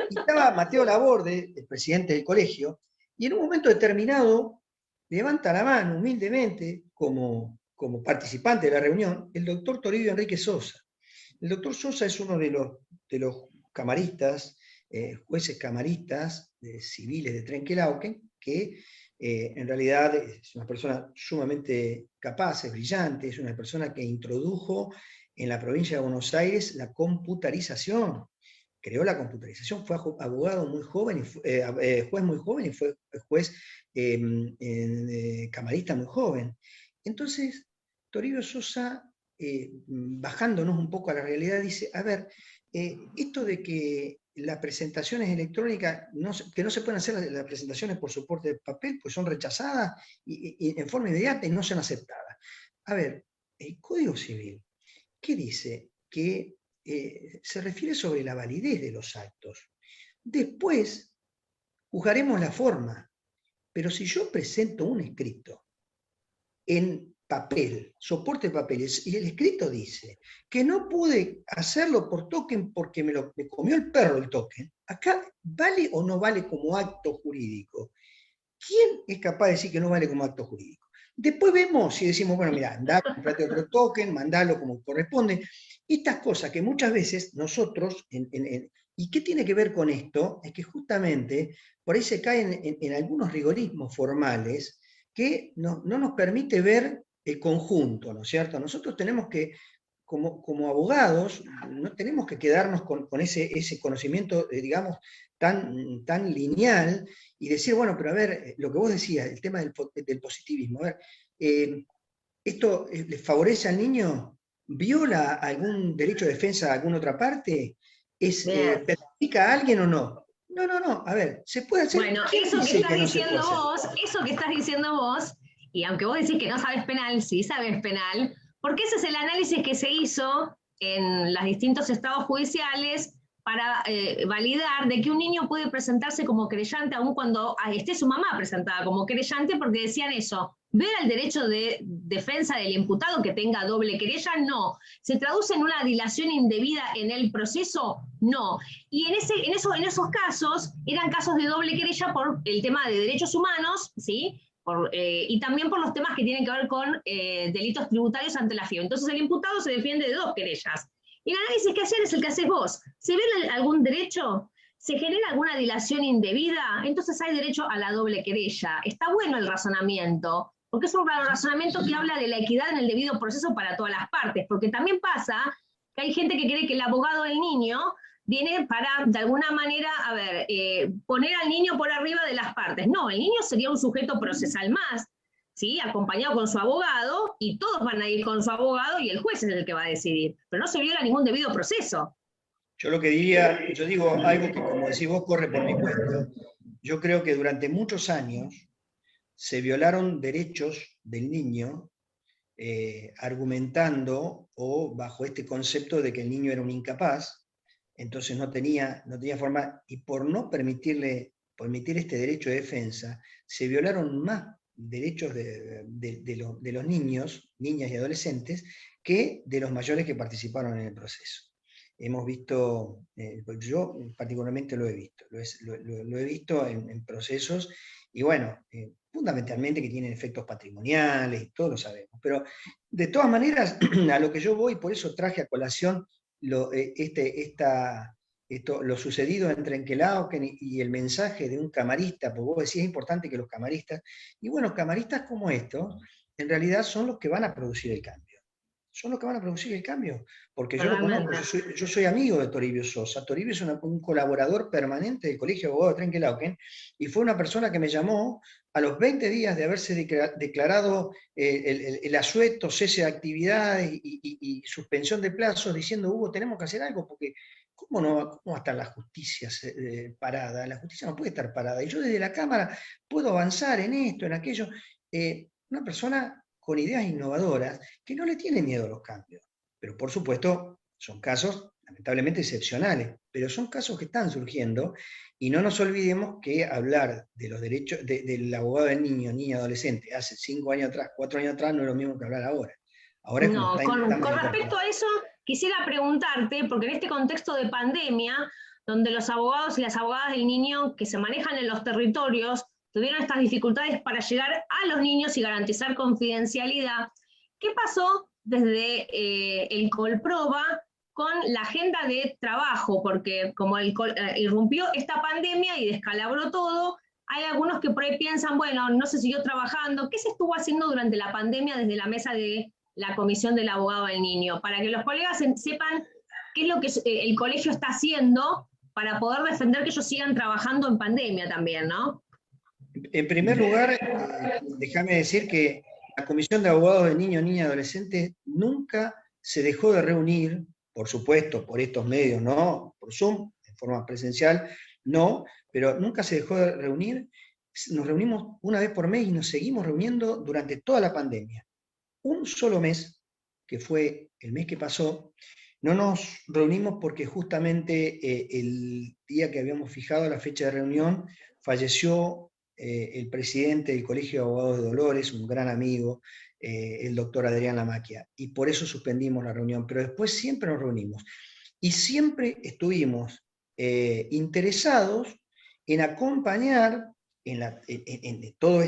[SPEAKER 2] Y estaba Mateo Laborde, el presidente del colegio, y en un momento determinado levanta la mano humildemente, como participante de la reunión, el doctor Toribio Enrique Sosa. El doctor Sosa es uno de los camaristas, jueces camaristas civiles de Trenquelauquen, que en realidad es una persona sumamente capaz, es brillante, es una persona que introdujo en la provincia de Buenos Aires la computarización, creó la computarización, fue abogado muy joven, juez muy joven, y fue juez camarista muy joven. Entonces, Toribio Sosa, bajándonos un poco a la realidad, dice, a ver, esto de que las presentaciones electrónicas, que no se pueden hacer las presentaciones por soporte de papel, pues son rechazadas y en forma inmediata y no son aceptadas. A ver, el Código Civil, ¿qué dice? Que se refiere sobre la validez de los actos. Después juzgaremos la forma, pero si yo presento un escrito en papel, soporte de papeles, y el escrito dice que no pude hacerlo por token porque me comió el perro el token, acá ¿vale o no vale como acto jurídico? ¿Quién es capaz de decir que no vale como acto jurídico? Después vemos si decimos, bueno, mira, andá, comprate otro token, mandalo como corresponde. Estas cosas que muchas veces nosotros, ¿y qué tiene que ver con esto? Es que justamente por ahí se caen en algunos rigorismos formales que no nos permite ver el conjunto, ¿no es cierto? Nosotros tenemos que como abogados no tenemos que quedarnos con ese conocimiento, digamos, tan lineal, y decir, bueno, pero a ver, lo que vos decías, el tema del positivismo, a ver, ¿esto le favorece al niño? ¿Viola algún derecho de defensa de alguna otra parte? ¿Perjudica a alguien o no? No, a ver, se puede hacer.
[SPEAKER 3] Bueno,
[SPEAKER 2] ¿Quién
[SPEAKER 3] eso que
[SPEAKER 2] dice
[SPEAKER 3] estás
[SPEAKER 2] que no se
[SPEAKER 3] diciendo
[SPEAKER 2] puede hacer?
[SPEAKER 3] vos, eso que estás diciendo vos, y aunque vos decís que no sabes penal, sí sabes penal, porque ese es el análisis que se hizo en los distintos estados judiciales para validar de que un niño puede presentarse como querellante aun cuando esté su mamá presentada como querellante, porque decían eso, ver el derecho de defensa del imputado que tenga doble querella, no. ¿Se traduce en una dilación indebida en el proceso? No. Y en esos casos eran casos de doble querella por el tema de derechos humanos, ¿sí? Y también por los temas que tienen que ver con delitos tributarios ante la FIO. Entonces el imputado se defiende de dos querellas. Y el análisis que hacen es el que haces vos. ¿Se ve algún derecho? ¿Se genera alguna dilación indebida? Entonces hay derecho a la doble querella. Está bueno el razonamiento, porque es un razonamiento que habla de la equidad en el debido proceso para todas las partes, porque también pasa que hay gente que cree que el abogado del niño viene para, de alguna manera, a ver, poner al niño por arriba de las partes. No, el niño sería un sujeto procesal más, ¿sí? Acompañado con su abogado, y todos van a ir con su abogado y el juez es el que va a decidir, pero no se viola ningún debido proceso.
[SPEAKER 2] Yo lo que diría, yo digo algo que, como decís vos, corre por mi cuenta. Yo creo que durante muchos años se violaron derechos del niño, argumentando o bajo este concepto de que el niño era un incapaz, entonces no tenía forma, y por no permitir este derecho de defensa, se violaron más derechos de los niños, niñas y adolescentes, que de los mayores que participaron en el proceso. Hemos visto, yo particularmente lo he visto, lo he visto en procesos, y bueno, fundamentalmente que tienen efectos patrimoniales, todos lo sabemos, pero de todas maneras, a lo que yo voy, por eso traje a colación lo sucedido entre Enkelauken y el mensaje de un camarista, porque vos decías, es importante que los camaristas, y bueno, camaristas como estos, en realidad son los que van a producir el cambio. Son los que van a producir el cambio, porque yo lo conozco, yo soy amigo de Toribio Sosa. Toribio es un colaborador permanente del Colegio de Abogados de Trenquelauquen, y fue una persona que me llamó a los 20 días de haberse declarado el asueto, cese de actividades y suspensión de plazos, diciendo, Hugo, tenemos que hacer algo, porque ¿cómo va a estar la justicia parada? La justicia no puede estar parada, y yo desde la Cámara puedo avanzar en esto, en aquello. Una persona con ideas innovadoras, que no le tiene miedo a los cambios. Pero por supuesto, son casos lamentablemente excepcionales, pero son casos que están surgiendo, y no nos olvidemos que hablar de los derechos del abogado del niño, niña, adolescente, hace 5 años atrás, 4 años atrás, no es lo mismo que hablar ahora. Ahora es
[SPEAKER 3] no, con respecto a eso, quisiera preguntarte, porque en este contexto de pandemia, donde los abogados y las abogadas del niño que se manejan en los territorios tuvieron estas dificultades para llegar a los niños y garantizar confidencialidad, ¿qué pasó desde el Colproba con la agenda de trabajo? Porque como irrumpió esta pandemia y descalabró todo, hay algunos que por ahí piensan, bueno, no se siguió trabajando. ¿Qué se estuvo haciendo durante la pandemia desde la mesa de la Comisión del Abogado del Niño? Para que los colegas sepan qué es lo que el colegio está haciendo para poder defender que ellos sigan trabajando en pandemia también, ¿no?
[SPEAKER 2] En primer lugar, déjame decir que la Comisión de Abogados de Niños, Niñas y Adolescentes nunca se dejó de reunir, por supuesto, por estos medios, no por Zoom, en forma presencial, no, pero nunca se dejó de reunir. Nos reunimos una vez por mes y nos seguimos reuniendo durante toda la pandemia. Un solo mes, que fue el mes que pasó, no nos reunimos porque justamente el día que habíamos fijado la fecha de reunión, falleció el presidente del Colegio de Abogados de Dolores, un gran amigo, el doctor Adrián Lamaquia, y por eso suspendimos la reunión, pero después siempre nos reunimos, y siempre estuvimos interesados en acompañar en todo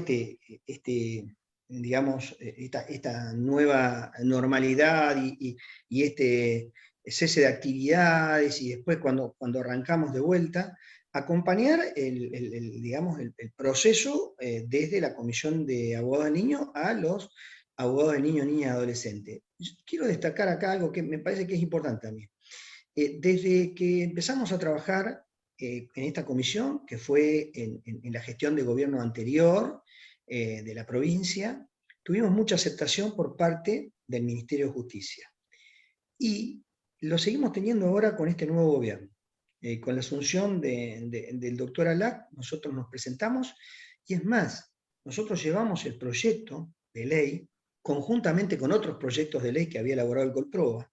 [SPEAKER 2] digamos, esta nueva normalidad y este cese de actividades, y después cuando arrancamos de vuelta, acompañar digamos, el proceso desde la Comisión de Abogados de Niños abogados de niños, niñas y adolescentes. Yo quiero destacar acá algo que me parece que es importante también. Desde que empezamos a trabajar en esta comisión, que fue en la gestión de gobierno anterior de la provincia, tuvimos mucha aceptación por parte del Ministerio de Justicia. Y lo seguimos teniendo ahora con este nuevo gobierno. Con la asunción del doctor Alac, nosotros nos presentamos, y es más, nosotros llevamos el proyecto de ley, conjuntamente con otros proyectos de ley que había elaborado el Colproba.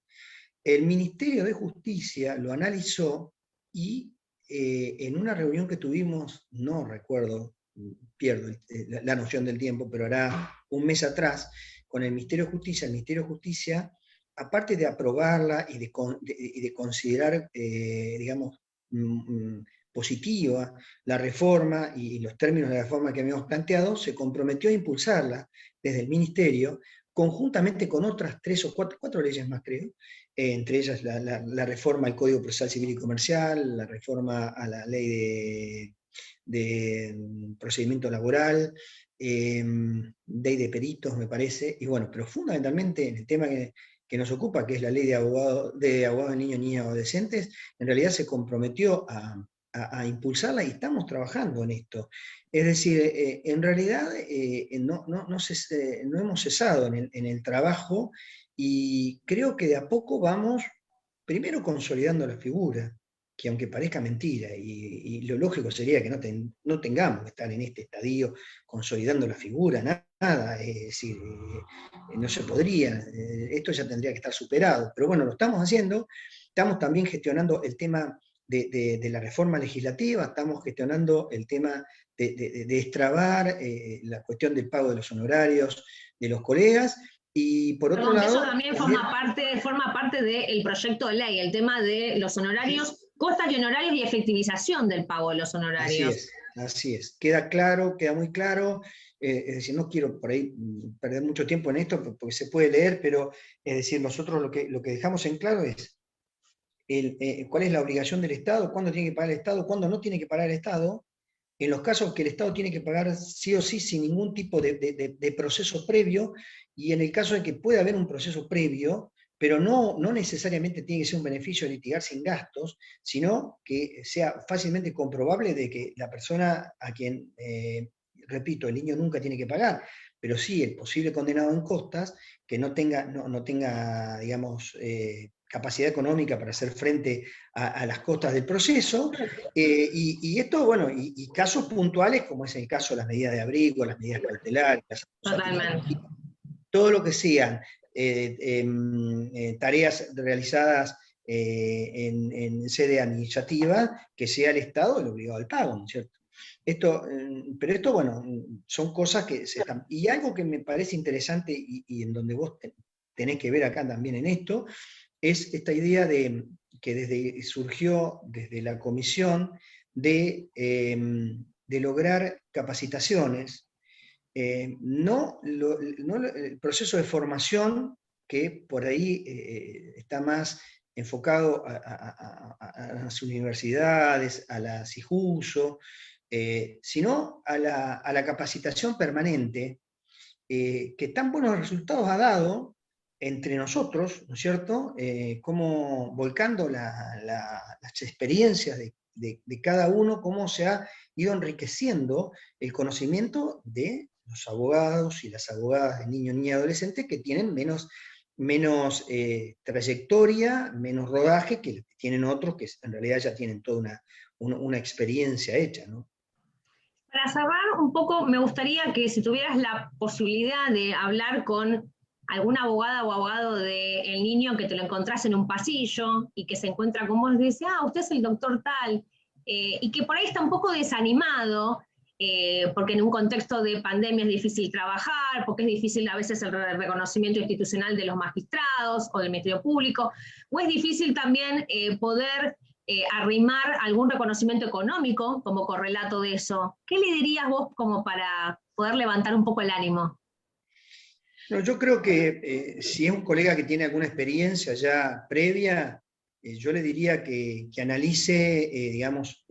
[SPEAKER 2] El Ministerio de Justicia lo analizó y en una reunión que tuvimos, no recuerdo, pierdo la noción del tiempo, pero hará un mes atrás, con el Ministerio de Justicia, aparte de aprobarla y de considerar, digamos, positiva la reforma y los términos de la reforma que habíamos planteado, se comprometió a impulsarla desde el Ministerio, conjuntamente con otras 3 o 4 leyes más, creo, entre ellas la reforma al Código Procesal Civil y Comercial, la reforma a la Ley de Procedimiento Laboral, ley de peritos, me parece, y bueno, pero fundamentalmente en el tema que nos ocupa, que es la ley de abogados de niños, niñas y adolescentes, en realidad se comprometió a impulsarla y estamos trabajando en esto. Es decir, en realidad no hemos cesado en el trabajo y creo que de a poco vamos, primero consolidando la figura, que aunque parezca mentira, y lo lógico sería que no tengamos que estar en este estadio consolidando la figura, nada, es decir, no se podría, esto ya tendría que estar superado, pero bueno, lo estamos haciendo, estamos también gestionando el tema de la reforma legislativa, estamos gestionando el tema de destrabar la cuestión del pago de los honorarios de los colegas, y por otro lado...
[SPEAKER 3] Eso también forma parte del proyecto de ley, el tema de los honorarios, costas y honorarios y efectivización del pago de los honorarios.
[SPEAKER 2] Así es. Queda claro, queda muy claro. Es decir, no quiero por ahí perder mucho tiempo en esto porque se puede leer, pero es decir, nosotros lo que dejamos en claro es cuál es la obligación del Estado, cuándo tiene que pagar el Estado, cuándo no tiene que pagar el Estado, en los casos que el Estado tiene que pagar sí o sí sin ningún tipo de proceso previo, y en el caso de que pueda haber un proceso previo, pero no necesariamente tiene que ser un beneficio de litigar sin gastos, sino que sea fácilmente comprobable de que la persona a quien, repito, el niño nunca tiene que pagar, pero sí el posible condenado en costas, que no tenga digamos, capacidad económica para hacer frente a las costas del proceso, y esto, bueno, y casos puntuales, como es el caso de las medidas de abrigo, las medidas cautelares, todo lo que sean tareas realizadas en sede administrativa, que sea el Estado el obligado al pago, ¿no es cierto? Pero esto, bueno, son cosas que se están... Y algo que me parece interesante, y en donde vos tenés que ver acá también en esto, es esta idea que surgió desde la comisión de lograr capacitaciones, no el proceso de formación que por ahí está más enfocado a las universidades, a la CIJUSO, sino a la capacitación permanente, que tan buenos resultados ha dado entre nosotros, ¿no es cierto?, como volcando las experiencias de cada uno, cómo se ha ido enriqueciendo el conocimiento de los abogados y las abogadas de niños, niñas y adolescentes que tienen menos trayectoria, menos rodaje que tienen otros que en realidad ya tienen toda una experiencia hecha, ¿no?
[SPEAKER 3] Para cerrar un poco, me gustaría que si tuvieras la posibilidad de hablar con alguna abogada o abogado del niño que te lo encontrás en un pasillo y que se encuentra con vos y dice, usted es el doctor tal, y que por ahí está un poco desanimado, porque en un contexto de pandemia es difícil trabajar, porque es difícil a veces el reconocimiento institucional de los magistrados o del Ministerio Público, o es difícil también poder arrimar algún reconocimiento económico como correlato de eso. ¿Qué le dirías vos como para poder levantar un poco el ánimo?
[SPEAKER 2] No, yo creo que si es un colega que tiene alguna experiencia ya previa, yo le diría que analice, digamos,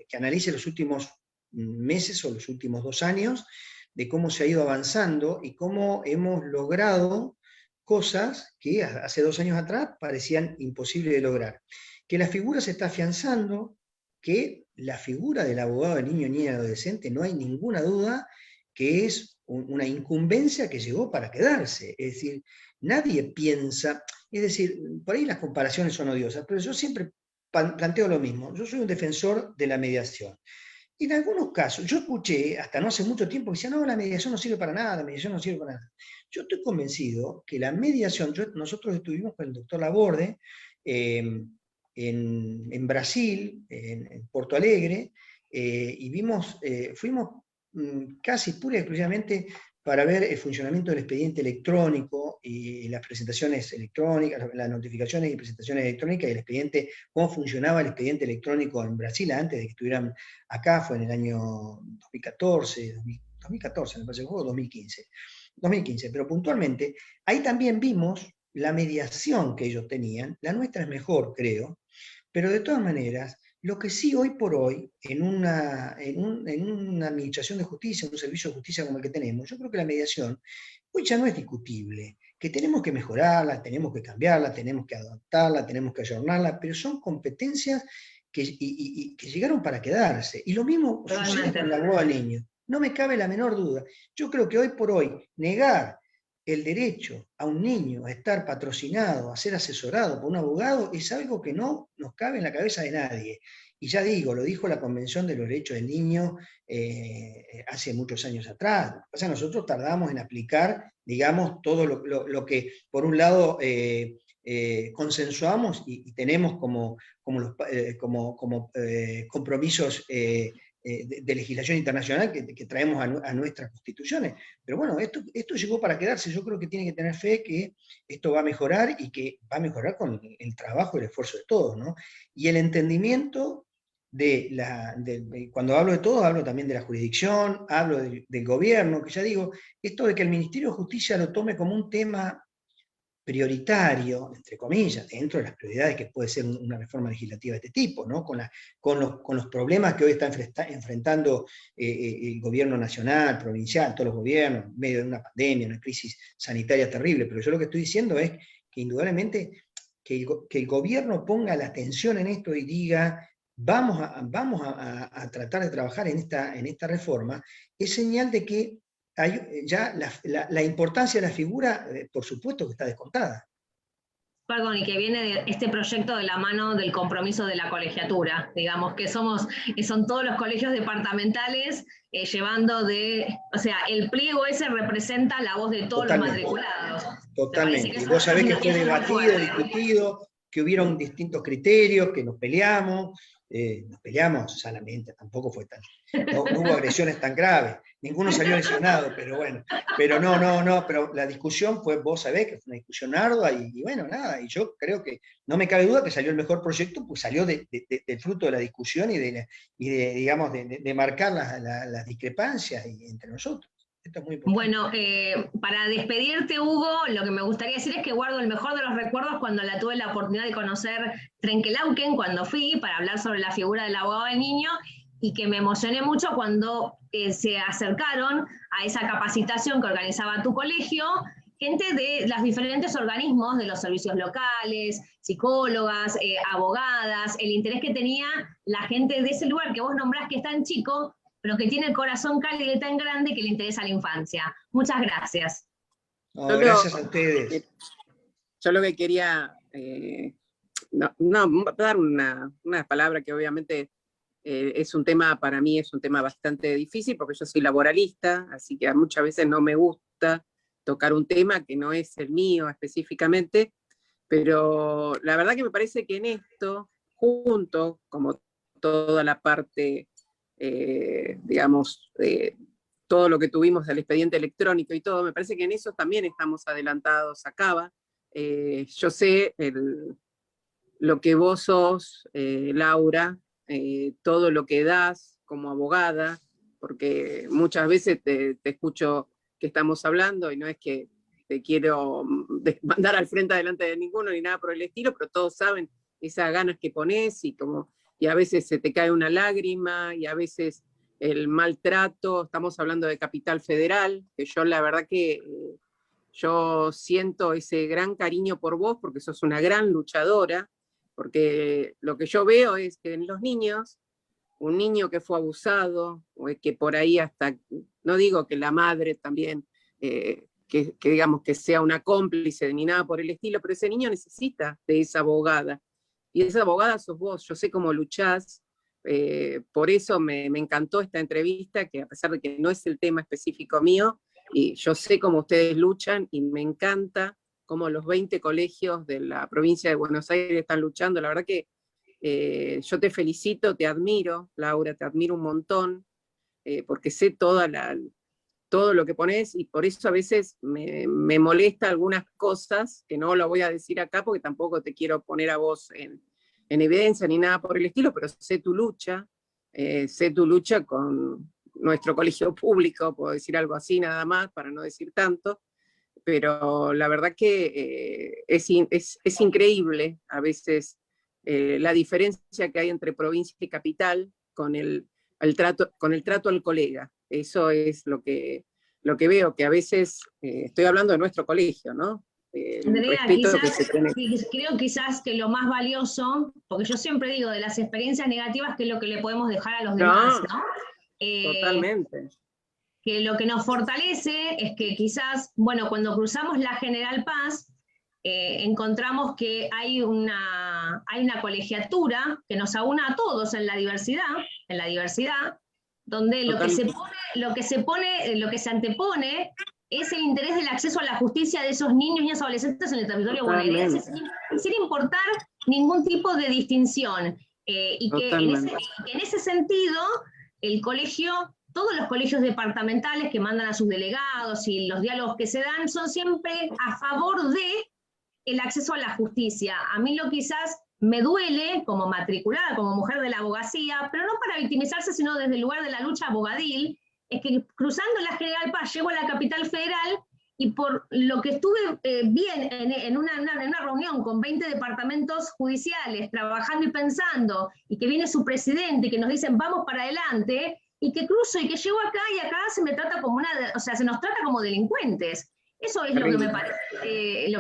[SPEAKER 2] que analice los últimos meses o los últimos 2 años, de cómo se ha ido avanzando y cómo hemos logrado cosas que hace 2 años atrás parecían imposibles de lograr. Que la figura se está afianzando, que la figura del abogado de niño, niña y adolescente, no hay ninguna duda que es una incumbencia que llegó para quedarse. Es decir, nadie piensa, es decir, por ahí las comparaciones son odiosas, pero yo siempre planteo lo mismo. Yo soy un defensor de la mediación. Y en algunos casos, yo escuché, hasta no hace mucho tiempo, que decían, no, la mediación no sirve para nada, la mediación no sirve para nada. Yo estoy convencido que la mediación, nosotros estuvimos con el doctor Laborde en Brasil, en Porto Alegre, y fuimos casi pura y exclusivamente para ver el funcionamiento del expediente electrónico y las presentaciones electrónicas, las notificaciones y presentaciones electrónicas y el expediente, cómo funcionaba el expediente electrónico en Brasil antes de que estuvieran acá, fue en el año 2014, 2014 me parece que fue, 2015, pero puntualmente, ahí también vimos la mediación que ellos tenían, la nuestra es mejor, creo, pero de todas maneras, lo que sí hoy por hoy, en una administración de justicia, en un servicio de justicia como el que tenemos, yo creo que la mediación hoy ya no es discutible, que tenemos que mejorarla, tenemos que cambiarla, tenemos que adaptarla, tenemos que ayornarla, pero son competencias que llegaron para quedarse. Y lo mismo sucede con el abogado al niño. No me cabe la menor duda. Yo creo que hoy por hoy negar el derecho a un niño a estar patrocinado, a ser asesorado por un abogado, es algo que no nos cabe en la cabeza de nadie. Y ya digo, lo dijo la Convención de los Derechos del Niño hace muchos años atrás. O sea, nosotros tardamos en aplicar, digamos, todo lo que, por un lado, consensuamos y tenemos como compromisos de legislación internacional que traemos a nuestras constituciones. Pero bueno, esto llegó para quedarse. Yo creo que tiene que tener fe que esto va a mejorar y que va a mejorar con el trabajo y el esfuerzo de todos, ¿no? Y el entendimiento cuando hablo de todo, hablo también de la jurisdicción, hablo del gobierno, que ya digo, esto de que el Ministerio de Justicia lo tome como un tema prioritario, entre comillas, dentro de las prioridades que puede ser una reforma legislativa de este tipo, ¿no? Con los problemas que hoy está enfrentando el gobierno nacional, provincial, todos los gobiernos, en medio de una pandemia, una crisis sanitaria terrible, pero yo lo que estoy diciendo es que indudablemente que el gobierno ponga la atención en esto y diga, vamos a tratar de trabajar en esta reforma, es señal de que ya la importancia de la figura, por supuesto que está descontada.
[SPEAKER 3] Perdón, y que viene de este proyecto de la mano del compromiso de la colegiatura, digamos que son todos los colegios departamentales llevando o sea, el pliego ese representa la voz de todos los matriculados.
[SPEAKER 2] Totalmente, y vos sabés que fue debatido, discutido, que hubieron distintos criterios, que nos peleamos sanamente, tampoco fue no hubo agresiones tan graves, ninguno salió lesionado, pero bueno, pero pero la discusión fue, vos sabés que fue una discusión ardua y bueno, nada, y yo creo que no me cabe duda que salió el mejor proyecto, pues salió del fruto de la discusión y digamos, de marcar las discrepancias entre nosotros. Esto es muy importante.
[SPEAKER 3] Bueno, para despedirte, Hugo, lo que me gustaría decir es que guardo el mejor de los recuerdos cuando tuve la oportunidad de conocer Trenkelauken, cuando fui para hablar sobre la figura del abogado del niño, y que me emocioné mucho cuando se acercaron a esa capacitación que organizaba tu colegio, gente de los diferentes organismos, de los servicios locales, psicólogas, abogadas, el interés que tenía la gente de ese lugar que vos nombrás que es tan chico, pero que tiene el corazón cálido y tan grande que le interesa la infancia. Muchas gracias.
[SPEAKER 2] No, gracias a ustedes.
[SPEAKER 1] Yo lo que quería, dar una palabra que obviamente es un tema, para mí es un tema bastante difícil, porque yo soy laboralista, así que muchas veces no me gusta tocar un tema que no es el mío específicamente, pero la verdad que me parece que en esto, junto, como toda la parte digamos, todo lo que tuvimos del expediente electrónico y todo, me parece que en eso también estamos adelantados a Cava. Yo sé lo que vos sos, Laura, todo lo que das como abogada, porque muchas veces te escucho que estamos hablando y no es que te quiero mandar al frente adelante de ninguno ni nada por el estilo, pero todos saben esas ganas que pones y a veces se te cae una lágrima y a veces el maltrato, estamos hablando de Capital Federal, que yo la verdad que yo siento ese gran cariño por vos, porque sos una gran luchadora, porque lo que yo veo es que en los niños, un niño que fue abusado, o que por ahí hasta, no digo que la madre también, que digamos que sea una cómplice ni nada por el estilo, pero ese niño necesita de esa abogada. Y esa abogada sos vos, yo sé cómo luchás, por eso me encantó esta entrevista, que a pesar de que no es el tema específico mío, y yo sé cómo ustedes luchan, y me encanta cómo los 20 colegios de la provincia de Buenos Aires están luchando. La verdad que yo te felicito, te admiro, Laura, te admiro un montón, porque sé todo lo que pones, y por eso a veces me molesta algunas cosas, que no lo voy a decir acá, porque tampoco te quiero poner a vos en evidencia ni nada por el estilo, pero sé tu lucha con nuestro colegio público, puedo decir algo así nada más, para no decir tanto, pero la verdad que es increíble a veces la diferencia que hay entre provincia y capital con el trato al colega. Eso es lo que veo, que a veces, estoy hablando de nuestro colegio, ¿no? El
[SPEAKER 3] Andrea,
[SPEAKER 1] respeto que
[SPEAKER 3] quizás,
[SPEAKER 1] se tiene.
[SPEAKER 3] creo quizás que lo más valioso, porque yo siempre digo de las experiencias negativas, que es lo que le podemos dejar a los demás,
[SPEAKER 1] No,
[SPEAKER 3] ¿no?
[SPEAKER 1] totalmente.
[SPEAKER 3] Que lo que nos fortalece es que quizás, bueno, cuando cruzamos la General Paz, encontramos que hay una colegiatura que nos aúna a todos en la diversidad, donde
[SPEAKER 1] Totalmente.
[SPEAKER 3] lo que se antepone es el interés del acceso a la justicia de esos niños y adolescentes en el territorio bonaerense, sin importar ningún tipo de distinción. Y que en ese sentido, el colegio, todos los colegios departamentales que mandan a sus delegados y los diálogos que se dan son siempre a favor de el acceso a la justicia. A mí lo quizás me duele, como matriculada, como mujer de la abogacía, pero no para victimizarse, sino desde el lugar de la lucha abogadil, es que cruzando la General Paz llego a la Capital Federal, y por lo que estuve bien en una reunión con 20 departamentos judiciales, trabajando y pensando, y que viene su presidente y que nos dicen vamos para adelante, y que cruzo y que llego acá, y acá se me trata como se nos trata como delincuentes. Eso es lo que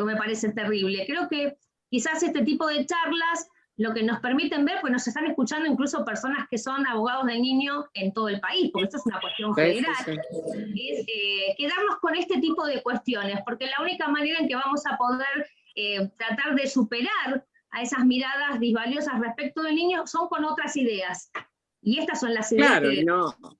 [SPEAKER 3] me parece terrible. Creo que quizás este tipo de charlas lo que nos permiten ver, pues nos están escuchando incluso personas que son abogados del niño en todo el país, porque esto es una cuestión federal, es quedarnos con este tipo de cuestiones, porque la única manera en que vamos a poder tratar de superar a esas miradas disvaliosas respecto del niño son con otras ideas. Y estas son las ideas
[SPEAKER 1] claro,
[SPEAKER 3] que
[SPEAKER 1] no,
[SPEAKER 3] son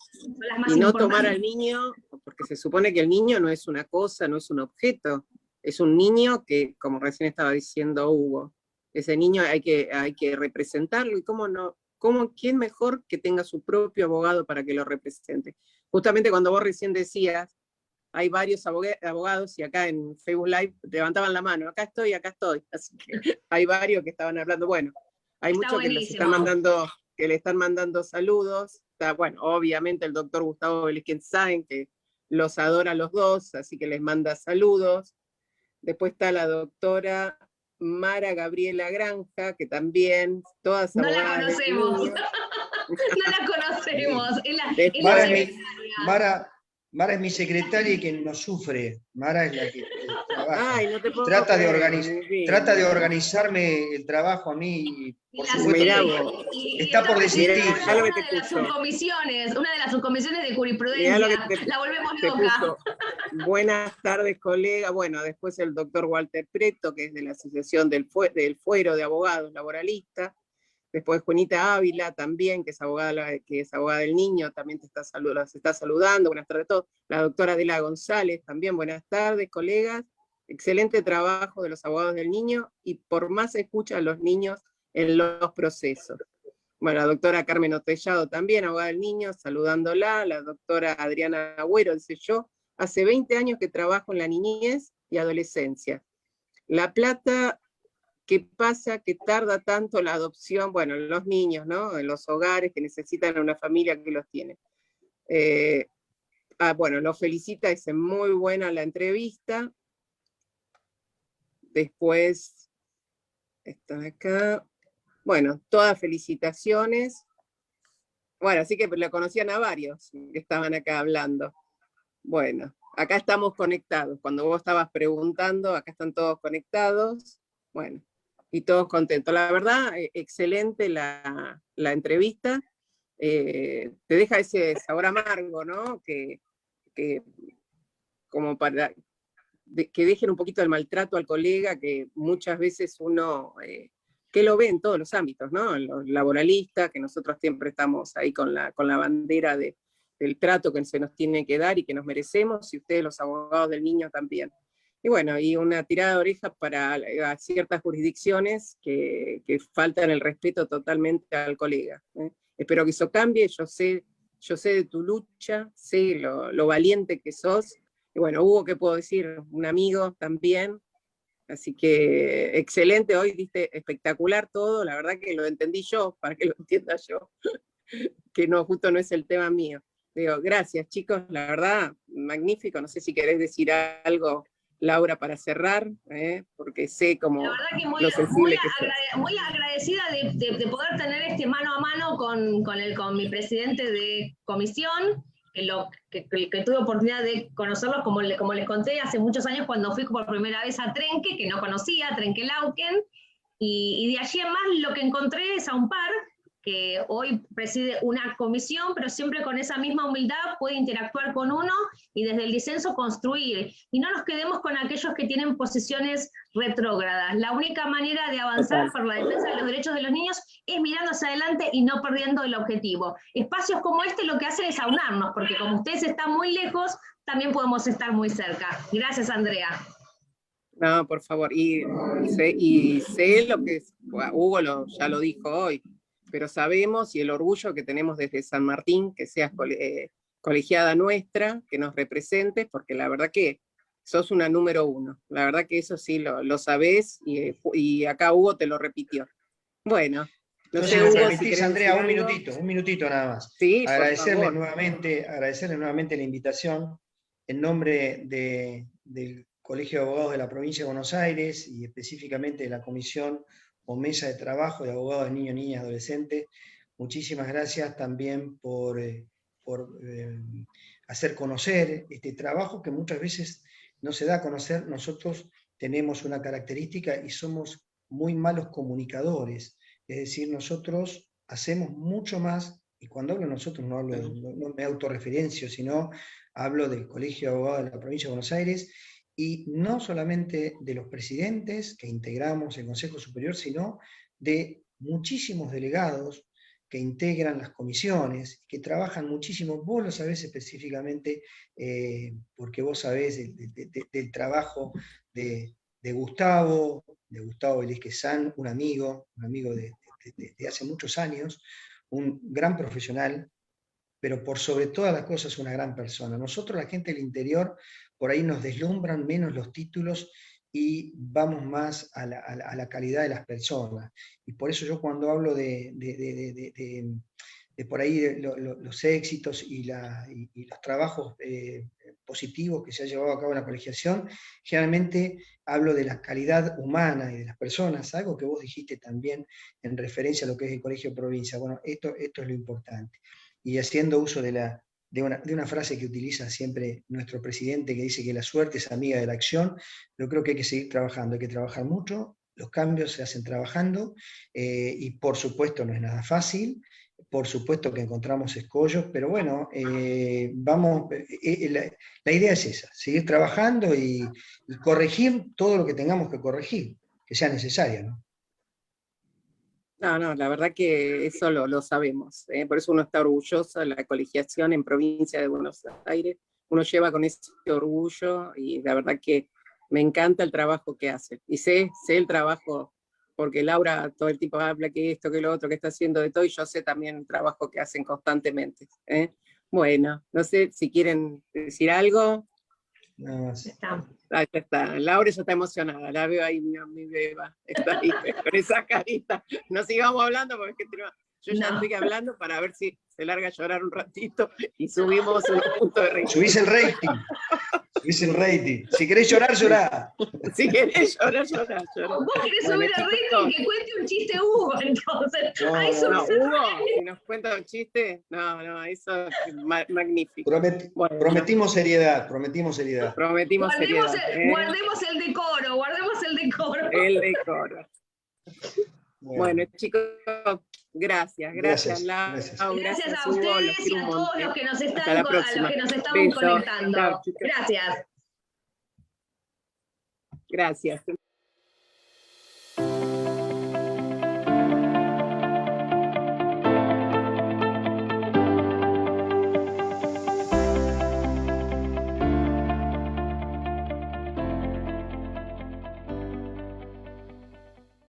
[SPEAKER 3] las más
[SPEAKER 1] y no
[SPEAKER 3] importantes.
[SPEAKER 1] tomar al niño, porque se supone que el niño no es una cosa, no es un objeto, es un niño que, como recién estaba diciendo Hugo, ese niño hay que representarlo, y quién mejor que tenga su propio abogado para que lo represente. Justamente cuando vos recién decías, hay varios abogados, y acá en Facebook Live levantaban la mano, acá estoy, así que hay varios que estaban hablando. Bueno, hay muchos que le están mandando saludos. Está, bueno, obviamente el doctor Gustavo Vélez saben que los adora a los dos, así que les manda saludos. Después está la doctora Mara Gabriela Granja, que también, todas abogadas.
[SPEAKER 3] No la conocemos. No la conocemos.
[SPEAKER 2] Mara es mi secretaria y quien nos sufre. Mara es la que trabaja.
[SPEAKER 1] Ay, no te puedo
[SPEAKER 2] trata
[SPEAKER 1] creer,
[SPEAKER 2] de organizarme el trabajo a mí. Por supuesto,
[SPEAKER 1] mirá
[SPEAKER 2] está por desistir.
[SPEAKER 3] Una de las subcomisiones de jurisprudencia. La volvemos loca.
[SPEAKER 1] Buenas tardes, colega. Bueno, después el doctor Walter Preto, que es de la Asociación del Fuero de Abogados Laboralistas. Después Juanita Ávila también, que es abogada del niño, también se está saludando. Buenas tardes a todos. La doctora Adela González también, buenas tardes, colegas. Excelente trabajo de los abogados del niño, y por más escucha a los niños en los procesos. Bueno, la doctora Carmen Otellado también, abogada del niño, saludándola. La doctora Adriana Agüero dice: yo hace 20 años que trabajo en la niñez y adolescencia. La Plata, ¿qué pasa que tarda tanto la adopción? Bueno, en los niños, ¿no? En los hogares que necesitan una familia que los tiene. Bueno, los felicita, es muy buena la entrevista. Después, está acá. Bueno, todas felicitaciones. Bueno, así que lo conocían a varios que estaban acá hablando. Bueno, acá estamos conectados. Cuando vos estabas preguntando, acá están todos conectados. Bueno, y todos contentos. La verdad, excelente la entrevista. Te deja ese sabor amargo, ¿no? Que como para que dejen un poquito el maltrato al colega, que muchas veces uno, que lo ve en todos los ámbitos, ¿no? En los laboralistas, que nosotros siempre estamos ahí con la bandera del trato que se nos tiene que dar y que nos merecemos, y ustedes los abogados del niño también. Y bueno, y una tirada de orejas para ciertas jurisdicciones que faltan el respeto totalmente al colega. Espero que eso cambie, yo sé de tu lucha, sé lo valiente que sos. Y bueno, Hugo, ¿qué puedo decir? Un amigo también. Así que excelente, hoy diste espectacular todo, la verdad que lo entendí yo, para que lo entienda yo, que no, justo no es el tema mío. Digo, gracias chicos, la verdad, magnífico, no sé si querés decir algo, Laura, para cerrar, porque sé cómo
[SPEAKER 3] la verdad que
[SPEAKER 1] lo sensible que sos.
[SPEAKER 3] muy agradecida de poder tener este mano a mano con mi presidente de comisión, que tuve oportunidad de conocerlos, como les conté, hace muchos años cuando fui por primera vez a Trenque, que no conocía, Trenquelauquen, y de allí en más lo que encontré es a un par que hoy preside una comisión, pero siempre con esa misma humildad puede interactuar con uno y desde el disenso construir. Y no nos quedemos con aquellos que tienen posiciones retrógradas. La única manera de avanzar por la defensa de los derechos de los niños es mirando hacia adelante y no perdiendo el objetivo. Espacios como este lo que hacen es aunarnos, porque como ustedes están muy lejos, también podemos estar muy cerca. Gracias, Andrea.
[SPEAKER 1] No, por favor, y sé lo que Hugo ya lo dijo hoy, pero sabemos, y el orgullo que tenemos desde San Martín, que seas colegiada nuestra, que nos representes, porque la verdad que sos una número uno. La verdad que eso sí lo sabés, y acá Hugo te lo repitió. Bueno, no sé, Hugo,
[SPEAKER 2] si Andrea, un minutito nada más.
[SPEAKER 1] Sí,
[SPEAKER 2] agradecerle nuevamente la invitación en nombre del Colegio de Abogados de la Provincia de Buenos Aires y específicamente de la Comisión o Mesa de Trabajo de Abogados de Niños, Niñas y Adolescentes. Muchísimas gracias también por hacer conocer este trabajo que muchas veces no se da a conocer. Nosotros tenemos una característica y somos muy malos comunicadores, es decir, nosotros hacemos mucho más, y cuando hablo de nosotros no me autorreferencio, sino hablo del Colegio de Abogados de la Provincia de Buenos Aires, y no solamente de los presidentes que integramos el Consejo Superior, sino de muchísimos delegados que integran las comisiones, que trabajan muchísimo. Vos lo sabés específicamente, porque vos sabés del trabajo de Gustavo Velázquez-San, un amigo de hace muchos años, un gran profesional, pero por sobre todas las cosas una gran persona. Nosotros, la gente del interior, por ahí nos deslumbran menos los títulos y vamos más a la calidad de las personas. Y por eso yo cuando hablo de por ahí los éxitos y los trabajos positivos que se ha llevado a cabo en la colegiación, generalmente hablo de la calidad humana y de las personas, algo que vos dijiste también en referencia a lo que es el Colegio de Provincia. Bueno, esto es lo importante. Y haciendo uso de una frase que utiliza siempre nuestro presidente, que dice que la suerte es amiga de la acción, yo creo que hay que seguir trabajando, hay que trabajar mucho, los cambios se hacen trabajando, y por supuesto no es nada fácil, por supuesto que encontramos escollos, pero bueno, la idea es esa, seguir trabajando y corregir todo lo que tengamos que corregir, que sea necesario, ¿no?
[SPEAKER 1] No, la verdad que eso lo sabemos, por eso uno está orgulloso de la colegiación en Provincia de Buenos Aires, uno lleva con ese orgullo y la verdad que me encanta el trabajo que hace, y sé el trabajo, porque Laura todo el tiempo habla que esto, que lo otro, que está haciendo de todo, y yo sé también el trabajo que hacen constantemente. Bueno, no sé si quieren decir algo.
[SPEAKER 2] No, sí.
[SPEAKER 1] Ahí está, Laura ya está emocionada, la veo ahí, mi beba, está ahí, con esa carita. No sigamos hablando porque yo ya estoy hablando para ver si se larga a llorar un ratito y subimos unos puntos de rating.
[SPEAKER 2] Subís el rating. Dicen rating. Si querés llorar, llorá.
[SPEAKER 1] Si querés llorar, llorar, llorar.
[SPEAKER 3] Vos querés
[SPEAKER 1] Bueno,
[SPEAKER 3] subir el rating,
[SPEAKER 1] chicos.
[SPEAKER 3] que cuente un chiste Hugo, entonces.
[SPEAKER 2] No,
[SPEAKER 3] Ahí
[SPEAKER 2] no,
[SPEAKER 1] No,
[SPEAKER 3] solucionó.
[SPEAKER 1] Hugo, si nos cuenta un chiste, no, eso es magnífico. Bueno,
[SPEAKER 2] Prometimos seriedad, prometimos seriedad.
[SPEAKER 1] prometimos seriedad.
[SPEAKER 3] Guardemos el decoro, guardemos el decoro.
[SPEAKER 1] El decoro. Bueno, chicos, gracias, Lau,
[SPEAKER 3] Gracias a
[SPEAKER 1] Hugo, los
[SPEAKER 3] ustedes y
[SPEAKER 1] quiero
[SPEAKER 3] a
[SPEAKER 1] un
[SPEAKER 3] todos
[SPEAKER 1] montón.
[SPEAKER 3] los que nos
[SPEAKER 1] Hasta la
[SPEAKER 3] están, a los
[SPEAKER 1] próxima.
[SPEAKER 3] que nos estamos
[SPEAKER 1] Besos.
[SPEAKER 3] conectando.
[SPEAKER 1] Chao, chicos.
[SPEAKER 3] Gracias.
[SPEAKER 1] Gracias.